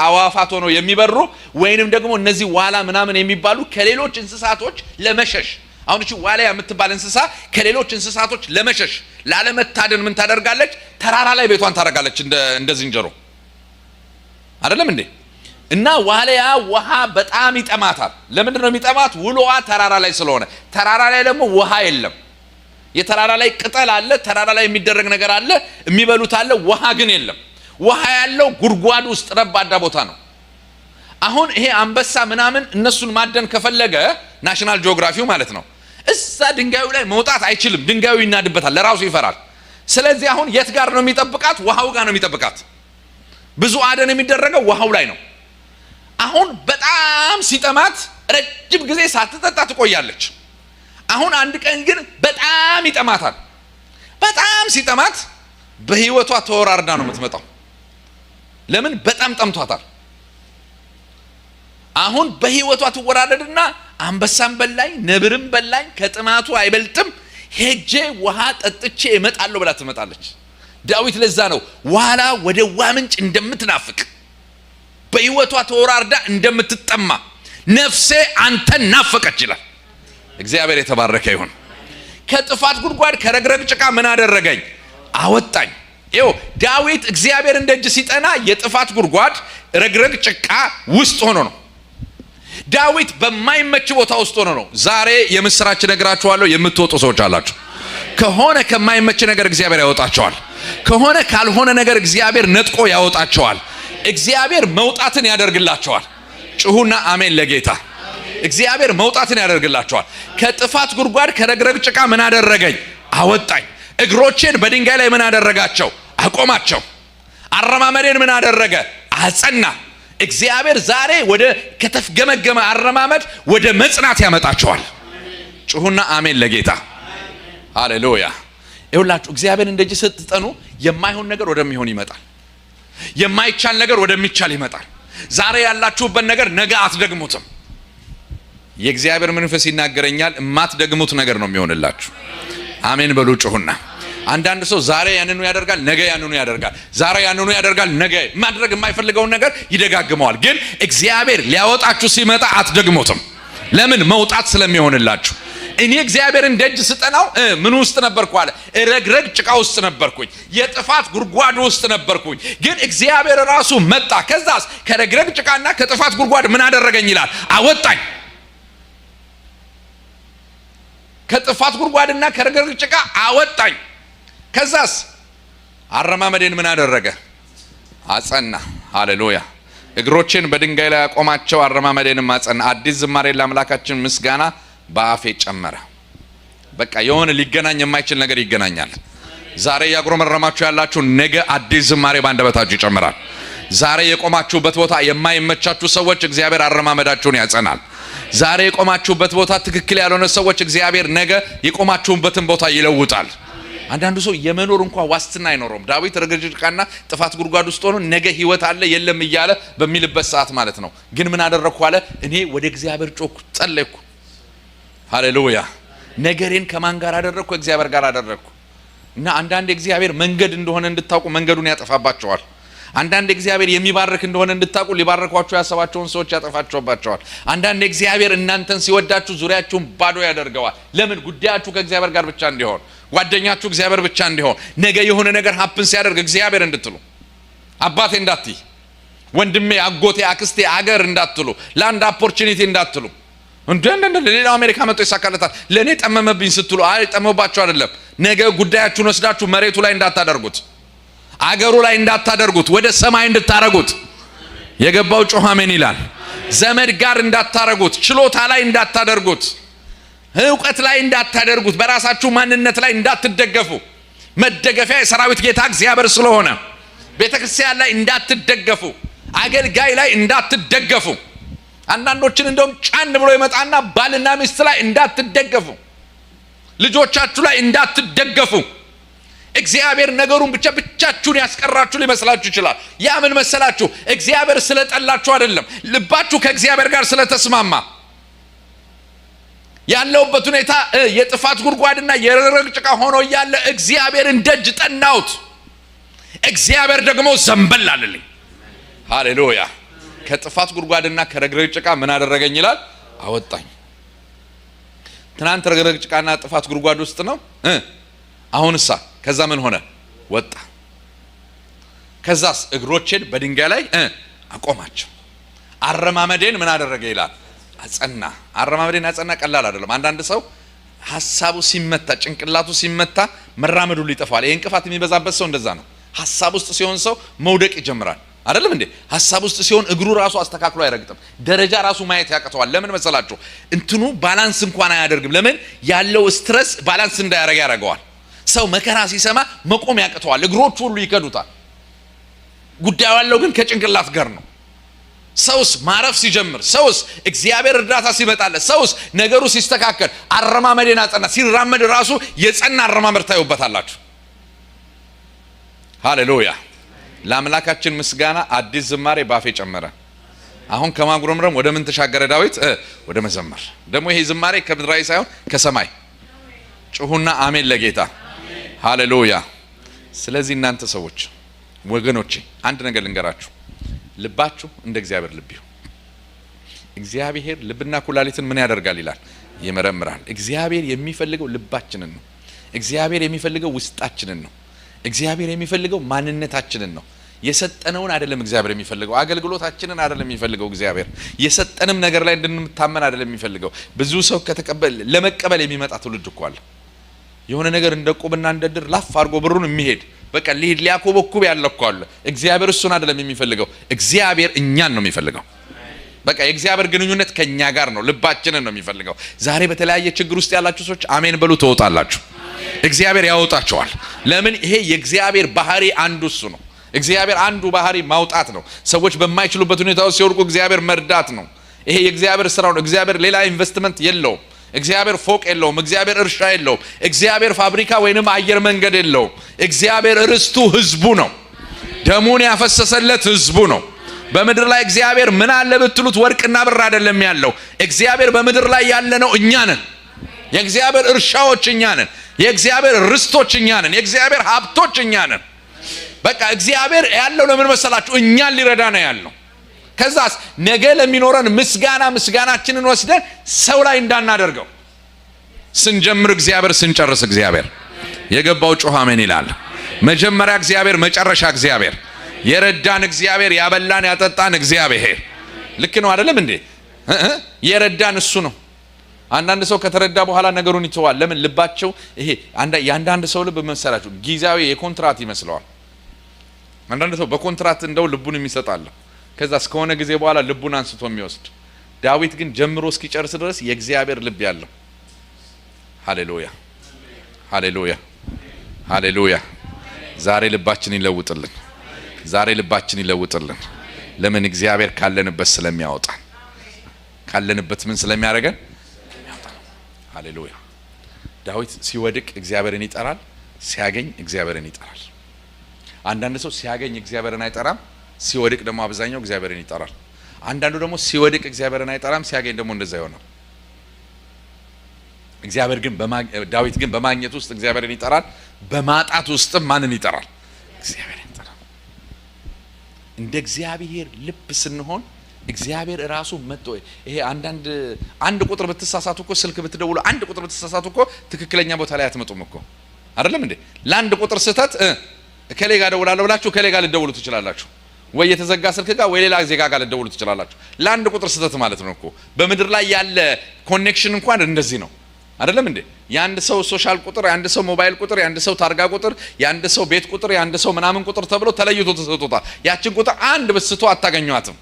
አዋፋት ሆነው የሚበሩ ወይንም ደግሞ እነዚህ ዋላ ምናምን የሚባሉ ከሌሎች እንስሳቶች ለመሸሽ። አሁን እቺ ዋላ የምትባል እንስሳ ከሌሎች እንስሳቶች ለመሸሽ ላለመታደን ምን ታደርጋለች? ተራራ ላይ ቤቷን ታደርጋለች፣ እንደ ዝንጀሮ አይደለም እንዴ? እና ዋልያ ውሃ በጣም ይጠማታል። ለምንድን ነው የሚጠማት? ውሎዋ ተራራ ላይ ስለሆነ። ተራራ ላይ ደግሞ ውሃ የለም። የተራራ ላይ ቅጠል አለ፣ ተራራ ላይ የሚደረግ ነገር አለ፣ የሚበሉት አለ፣ ውሃ ግን የለም። ውሃ ያለው ጉድጓድ ውስጥ ረባዳ ቦታ ነው። አሁን ይሄ አንበሳ ምናምን እነሱን ማደን ከፈለገ ናሽናል ጂኦግራፊው ማለት ነው እዛ ድንጋዩ ላይ መውጣት አይችልም። ድንጋዩ ይናድበታል፣ ለራሱ ይፈራል። ስለዚህ አሁን የት ጋር ነው የሚጠብቃት? ውሃው ጋር ነው የሚጠብቃት። ብዙ አደን የሚደረገው ውሃው ላይ ነው። አሁን በጣም ሲጠማት ረጅም ጊዜ ሳትጠጣ ትቆያለች። አሁን አንድ ቀን ግን በጣም ይጠማታል። በጣም ሲጠማት በህይወቷ ተወራርዳ ነው የምትመጣው። ለምን? በጣም ጠምቷታል። አሁን በህይወቷ ትወራረድና አንበሳም በላኝ ነብርም በላኝ ከጥማቱ አይበልጥም፣ ሄጄ ውሃ ጠጥቼ እመጣለሁ ብላ ትመጣለች። ዳዊት ለዛ ነው ዋላ ወደ ውሃ ምንጭ እንደምትናፍቅ በህይወቷ ተወራርዳ እንደምትጠማ ነፍሴ አንተን ናፈቀች ይላል። እግዚአብሔር የተባረከ ይሁን። ከጥፋት ጉድጓድ ከረግረግ ጭቃ ምን አደረገኝ? አወጣኝ። ይኸው ዳዊት እግዚአብሔርን ደጅ ሲጠና የጥፋት ጉድጓድ ረግረግ ጭቃ ውስጥ ሆኖ ነው። ዳዊት በማይመች ቦታ ውስጥ ሆኖ ነው። ዛሬ የምስራች ነግራችኋለሁ። የምትወጡ ሰዎች አላችሁ። ከሆነ ከማይመች ነገር እግዚአብሔር ያወጣቸዋል። ከሆነ ካልሆነ ነገር እግዚአብሔር ነጥቆ ያወጣቸዋል። እግዚአብሔር መውጣትን ያደርግላቸዋል። ጩሁና አሜን ለጌታ። እግዚአብሔር መውጣትን ያደርግላቸዋል። ከጥፋት ጉድጓድ ከረግረግ ጭቃ ምን አደረገኝ? አወጣኝ። እግሮቼን በድንጋይ ላይ ምን አደረጋቸው? አቆማቸው። አረማመዴን ምን አደረገ? አጸና። እግዚአብሔር ዛሬ ወደ ከተፍገመገመ አረማመድ ወደ መጽናት ያመጣቸዋል። ጩሁና አሜን ለጌታ። ሃሌሉያ። ይኸውላችሁ እግዚአብሔርን ደጅ ስትጠኑ የማይሆን ነገር ወደሚሆን ይመጣል። የማይቻል ነገር ወደሚቻል ይመጣል። ዛሬ ያላችሁበት ነገር ነገ አትደግሙትም። የእግዚአብሔር መንፈስ ይናገረኛል። የማትደግሙት ነገር ነው የሚሆንላችሁ። አሜን በሉ ጩሁና። አንዳንድ ሰው ዛሬ ያንኑ ያደርጋል፣ ነገ ያንኑ ያደርጋል። ዛሬ ያንኑ ያደርጋል፣ ነገ ማድረግ የማይፈልገውን ነገር ይደጋግመዋል። ግን እግዚአብሔር ሊያወጣችሁ ሲመጣ አትደግሙትም። ለምን? መውጣት ስለሚሆንላችሁ። እኔ እግዚአብሔርን ደጅ ስጠናው ምን ውስጥ ነበርኩ አለ? ረግረግ ጭቃ ውስጥ ነበርኩኝ፣ የጥፋት ጉድጓድ ውስጥ ነበርኩኝ። ግን እግዚአብሔር ራሱ መጣ። ከዛስ ከረግረግ ጭቃና ከጥፋት ጉድጓድ ምን አደረገኝ ይላል? አወጣኝ። ከጥፋት ጉድጓድና ከረግረግ ጭቃ አወጣኝ። ከዛስ አረማመዴን ምን አደረገ? አጸና። ሃሌሉያ። እግሮቼን በድንጋይ ላይ ያቆማቸው፣ አረማመዴንም አጸና። አዲስ ዝማሬ ለአምላካችን ምስጋና በአፌ ጨመረ። በቃ የሆነ ሊገናኝ የማይችል ነገር ይገናኛል። ዛሬ ያጉረመረማችሁ ያላችሁ ነገ አዲስ ዝማሬ ባንደበታችሁ ይጨምራል። ዛሬ የቆማችሁበት ቦታ የማይመቻችሁ ሰዎች እግዚአብሔር አረማመዳችሁን ያጸናል። ዛሬ የቆማችሁበት ቦታ ትክክል ያልሆነ ሰዎች እግዚአብሔር ነገ የቆማችሁበትን ቦታ ይለውጣል። አንዳንዱ ሰው የመኖር እንኳን ዋስትና አይኖረውም። ዳዊት ረግረግ ጭቃና ጥፋት ጉድጓድ ውስጥ ሆኖ ነገ ህይወት አለ የለም እያለ በሚልበት ሰዓት ማለት ነው። ግን ምን አደረኩ አለ? እኔ ወደ እግዚአብሔር ጮኩ፣ ጸለይኩ። ሃሌሉያ። ነገሬን ከማን ጋር አደረኩ? እግዚአብሔር ጋር አደረኩ። እና አንዳንድ እግዚአብሔር መንገድ እንደሆነ እንድታውቁ መንገዱን ያጠፋባቸዋል። አንዳንድ እግዚአብሔር የሚባርክ እንደሆነ እንድታውቁ ሊባርኳችሁ ያሰባቸውን ሰዎች ያጠፋቸውባቸዋል። አንዳንድ እግዚአብሔር እናንተን ሲወዳችሁ ዙሪያችሁን ባዶ ያደርገዋል። ለምን? ጉዳያችሁ ከእግዚአብሔር ጋር ብቻ እንዲሆን፣ ጓደኛችሁ እግዚአብሔር ብቻ እንዲሆን፣ ነገ የሆነ ነገር ሀፕን ሲያደርግ እግዚአብሔር እንድትሉ፣ አባቴ እንዳትይ፣ ወንድሜ፣ አጎቴ፣ አክስቴ፣ አገር እንዳትሉ፣ ለአንድ ኦፖርቹኒቲ እንዳትሉ። ሌላው አሜሪካ መጥቶ ይሳካለታል ለእኔ ጠመመብኝ ስትሉ፣ አይ ጠመባችሁ አይደለም። ነገ ጉዳያችሁን ወስዳችሁ መሬቱ ላይ እንዳታደርጉት፣ አገሩ ላይ እንዳታደርጉት፣ ወደ ሰማይ እንድታረጉት። የገባው ጮህ አሜን ይላል። ዘመድ ጋር እንዳታረጉት፣ ችሎታ ላይ እንዳታደርጉት፣ እውቀት ላይ እንዳታደርጉት፣ በራሳችሁ ማንነት ላይ እንዳትደገፉ። መደገፊያ የሰራዊት ጌታ እግዚአብሔር ስለሆነ ቤተክርስቲያን ላይ እንዳትደገፉ፣ አገልጋይ ላይ እንዳትደገፉ። አንዳንዶችን እንደውም ጫን ብሎ ይመጣና ባልና ሚስት ላይ እንዳትደገፉ፣ ልጆቻችሁ ላይ እንዳትደገፉ። እግዚአብሔር ነገሩን ብቻችሁን ያስቀራችሁ ሊመስላችሁ ይችላል። ያ ምን መሰላችሁ? እግዚአብሔር ስለጠላችሁ አይደለም፣ ልባችሁ ከእግዚአብሔር ጋር ስለተስማማ። ያለውበት ሁኔታ የጥፋት ጉድጓድና የረግረግ ጭቃ ሆኖ እያለ እግዚአብሔርን ደጅ ጠናሁት፣ እግዚአብሔር ደግሞ ዘንበል አለልኝ። ሃሌሉያ። ከጥፋት ጉድጓድና ከረግረግ ጭቃ ምን አደረገኝ ይላል? አወጣኝ። ትናንት ረግረግ ጭቃና ጥፋት ጉድጓድ ውስጥ ነው። አሁንሳ ከዛ ምን ሆነ? ወጣ። ከዛስ እግሮቼን በድንጋይ ላይ አቆማቸው። አረማመዴን ምን አደረገ ይላል? አጸና። አረማመዴን አጸና። ቀላል አይደለም። አንዳንድ ሰው ሐሳቡ ሲመታ፣ ጭንቅላቱ ሲመታ መራመዱ ሊጠፋል። ይሄ እንቅፋት የሚበዛበት ሰው እንደዛ ነው። ሐሳብ ውስጥ ሲሆን ሰው መውደቅ ይጀምራል። አይደለም እንዴ? ሐሳብ ውስጥ ሲሆን እግሩ ራሱ አስተካክሎ አይረግጥም። ደረጃ ራሱ ማየት ያቅተዋል። ለምን መሰላችሁ? እንትኑ ባላንስ እንኳን አያደርግም። ለምን? ያለው ስትረስ ባላንስ እንዳያረጋ ያረጋዋል። ሰው መከራ ሲሰማ መቆም ያቅተዋል። እግሮቹ ሁሉ ይከዱታል። ጉዳዩ ያለው ግን ከጭንቅላት ጋር ነው። ሰውስ ማረፍ ሲጀምር፣ ሰውስ እግዚአብሔር እርዳታ ሲመጣለት፣ ሰውስ ነገሩ ሲስተካከል፣ አረማመዴን አጸና ሲራመድ ራሱ የጸና አረማመድ ታዩበታላችሁ። ሃሌሉያ። ለአምላካችን ምስጋና አዲስ ዝማሬ ባፌ ጨመረ። አሁን ከማጉረምረም ወደ ምን ተሻገረ ዳዊት? ወደ መዘመር። ደግሞ ይሄ ዝማሬ ከምድራዊ ሳይሆን ከሰማይ። ጩሁና አሜን ለጌታ። ሃሌሉያ። ስለዚህ እናንተ ሰዎች ወገኖቼ አንድ ነገር ልንገራችሁ። ልባችሁ እንደ እግዚአብሔር ልብ ይሁን። እግዚአብሔር ልብና ኩላሊትን ምን ያደርጋል ይላል? ይመረምራል። እግዚአብሔር የሚፈልገው ልባችንን ነው። እግዚአብሔር የሚፈልገው ውስጣችንን ነው። እግዚአብሔር የሚፈልገው ማንነታችንን ነው። የሰጠነውን አይደለም እግዚአብሔር የሚፈልገው። አገልግሎታችንን አይደለም የሚፈልገው እግዚአብሔር። የሰጠንም ነገር ላይ እንድንታመን አይደለም የሚፈልገው። ብዙ ሰው ከተቀበል ለመቀበል የሚመጣ ትውልድ እኮ አለ። የሆነ ነገር እንደ ቁብና እንደ ድር ላፍ አድርጎ ብሩን የሚሄድ በቃ ሊሄድ ሊያኮበኩብ ያለ እኮ አለ። እግዚአብሔር እሱን አይደለም የሚፈልገው። እግዚአብሔር እኛን ነው የሚፈልገው። በቃ የእግዚአብሔር ግንኙነት ከኛ ጋር ነው። ልባችንን ነው የሚፈልገው። ዛሬ በተለያየ ችግር ውስጥ ያላችሁ ሰዎች አሜን በሉ፣ ትወጣላችሁ። እግዚአብሔር ያወጣቸዋል። ለምን? ይሄ የእግዚአብሔር ባህሪ አንዱ እሱ ነው። እግዚአብሔር አንዱ ባህሪ ማውጣት ነው። ሰዎች በማይችሉበት ሁኔታ ውስጥ ሲወድቁ እግዚአብሔር መርዳት ነው። ይሄ የእግዚአብሔር ስራው ነው። እግዚአብሔር ሌላ ኢንቨስትመንት የለውም። እግዚአብሔር ፎቅ የለውም። እግዚአብሔር እርሻ የለውም። እግዚአብሔር ፋብሪካ ወይንም አየር መንገድ የለውም። እግዚአብሔር ርስቱ ህዝቡ ነው። ደሙን ያፈሰሰለት ህዝቡ ነው። በምድር ላይ እግዚአብሔር ምን አለ ብትሉት ወርቅና ብር አይደለም ያለው። እግዚአብሔር በምድር ላይ ያለነው እኛ ነን። የእግዚአብሔር እርሻዎች እኛ ነን። የእግዚአብሔር ርስቶች እኛ ነን። የእግዚአብሔር ሀብቶች እኛ ነን። በቃ እግዚአብሔር ያለው ለምን መሰላችሁ? እኛን ሊረዳ ነው ያለው። ከዛስ ነገ ለሚኖረን ምስጋናችንን ወስደን ሰው ላይ እንዳናደርገው። ስንጀምር እግዚአብሔር፣ ስንጨርስ እግዚአብሔር። የገባው ጮህ አሜን ይላል። መጀመሪያ እግዚአብሔር፣ መጨረሻ እግዚአብሔር። የረዳን እግዚአብሔር፣ ያበላን ያጠጣን እግዚአብሔር። ልክ ነው አይደለም እንዴ? የረዳን እሱ ነው። አንዳንድ ሰው ከተረዳ በኋላ ነገሩን ይተዋል። ለምን? ልባቸው ይሄ የአንዳንድ ሰው ልብ መሰላችሁ ጊዜያዊ የኮንትራት ይመስለዋል። አንዳንድ ሰው በኮንትራት እንደው ልቡን የሚሰጣል። ከዛ እስከሆነ ጊዜ በኋላ ልቡን አንስቶ የሚወስድ። ዳዊት ግን ጀምሮ እስኪጨርስ ድረስ የእግዚአብሔር ልብ ያለው። ሃሌሉያ፣ ሃሌሉያ፣ ሃሌሉያ። ዛሬ ልባችን ይለውጥልን። ዛሬ ልባችን ይለውጥልን። ለምን? እግዚአብሔር ካለንበት ስለሚያወጣን፣ ካለንበት ምን ስለሚያደርገን። ሃሌሉያ። ዳዊት ሲወድቅ እግዚአብሔርን ይጠራል። ሲያገኝ እግዚአብሔርን ይጠራል። አንዳንድ ሰው ሲያገኝ እግዚአብሔርን አይጠራም፣ ሲወድቅ ደግሞ አብዛኛው እግዚአብሔርን ይጠራል። አንዳንዱ ደግሞ ሲወድቅ እግዚአብሔርን አይጠራም፣ ሲያገኝ ደግሞ እንደዛ ይሆናል። ዳዊት ግን በማግኘት ውስጥ እግዚአብሔርን ይጠራል፣ በማጣት ውስጥም ማንን ይጠራል? እግዚአብሔርን ይጠራል። እንደ እግዚአብሔር ልብ ስንሆን እግዚአብሔር ራሱ መጥቶ ይሄ አንድ ቁጥር ብትሳሳቱ እኮ ስልክ ብትደውሉ አንድ ቁጥር ብትሳሳቱ እኮ ትክክለኛ ቦታ ላይ አትመጡም እኮ አይደለም እንዴ? ለአንድ ቁጥር ስህተት ከሌ ጋር ደውላለሁ ብላችሁ ከሌ ጋር ልደውሉ ትችላላችሁ፣ ወይ የተዘጋ ስልክ ጋር ወይ ሌላ ዜጋ ጋር ልደውሉ ትችላላችሁ። ለአንድ ቁጥር ስህተት ማለት ነው እኮ። በምድር ላይ ያለ ኮኔክሽን እንኳን እንደዚህ ነው አይደለም እንዴ? የአንድ ሰው ሶሻል ቁጥር፣ የአንድ ሰው ሞባይል ቁጥር፣ የአንድ ሰው ታርጋ ቁጥር፣ የአንድ ሰው ቤት ቁጥር፣ የአንድ ሰው ምናምን ቁጥር ተብሎ ተለይቶ ተሰጥቶታል። ያችን ቁጥር አንድ ብትስቶ አታገኟትም።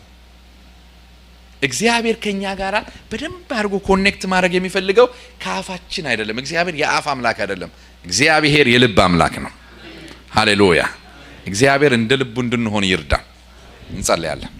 እግዚአብሔር ከኛ ጋራ በደንብ አድርጎ ኮኔክት ማድረግ የሚፈልገው ከአፋችን አይደለም። እግዚአብሔር የአፍ አምላክ አይደለም። እግዚአብሔር የልብ አምላክ ነው። ሃሌሉያ! እግዚአብሔር እንደ ልቡ እንድንሆን ይርዳን። እንጸልያለን።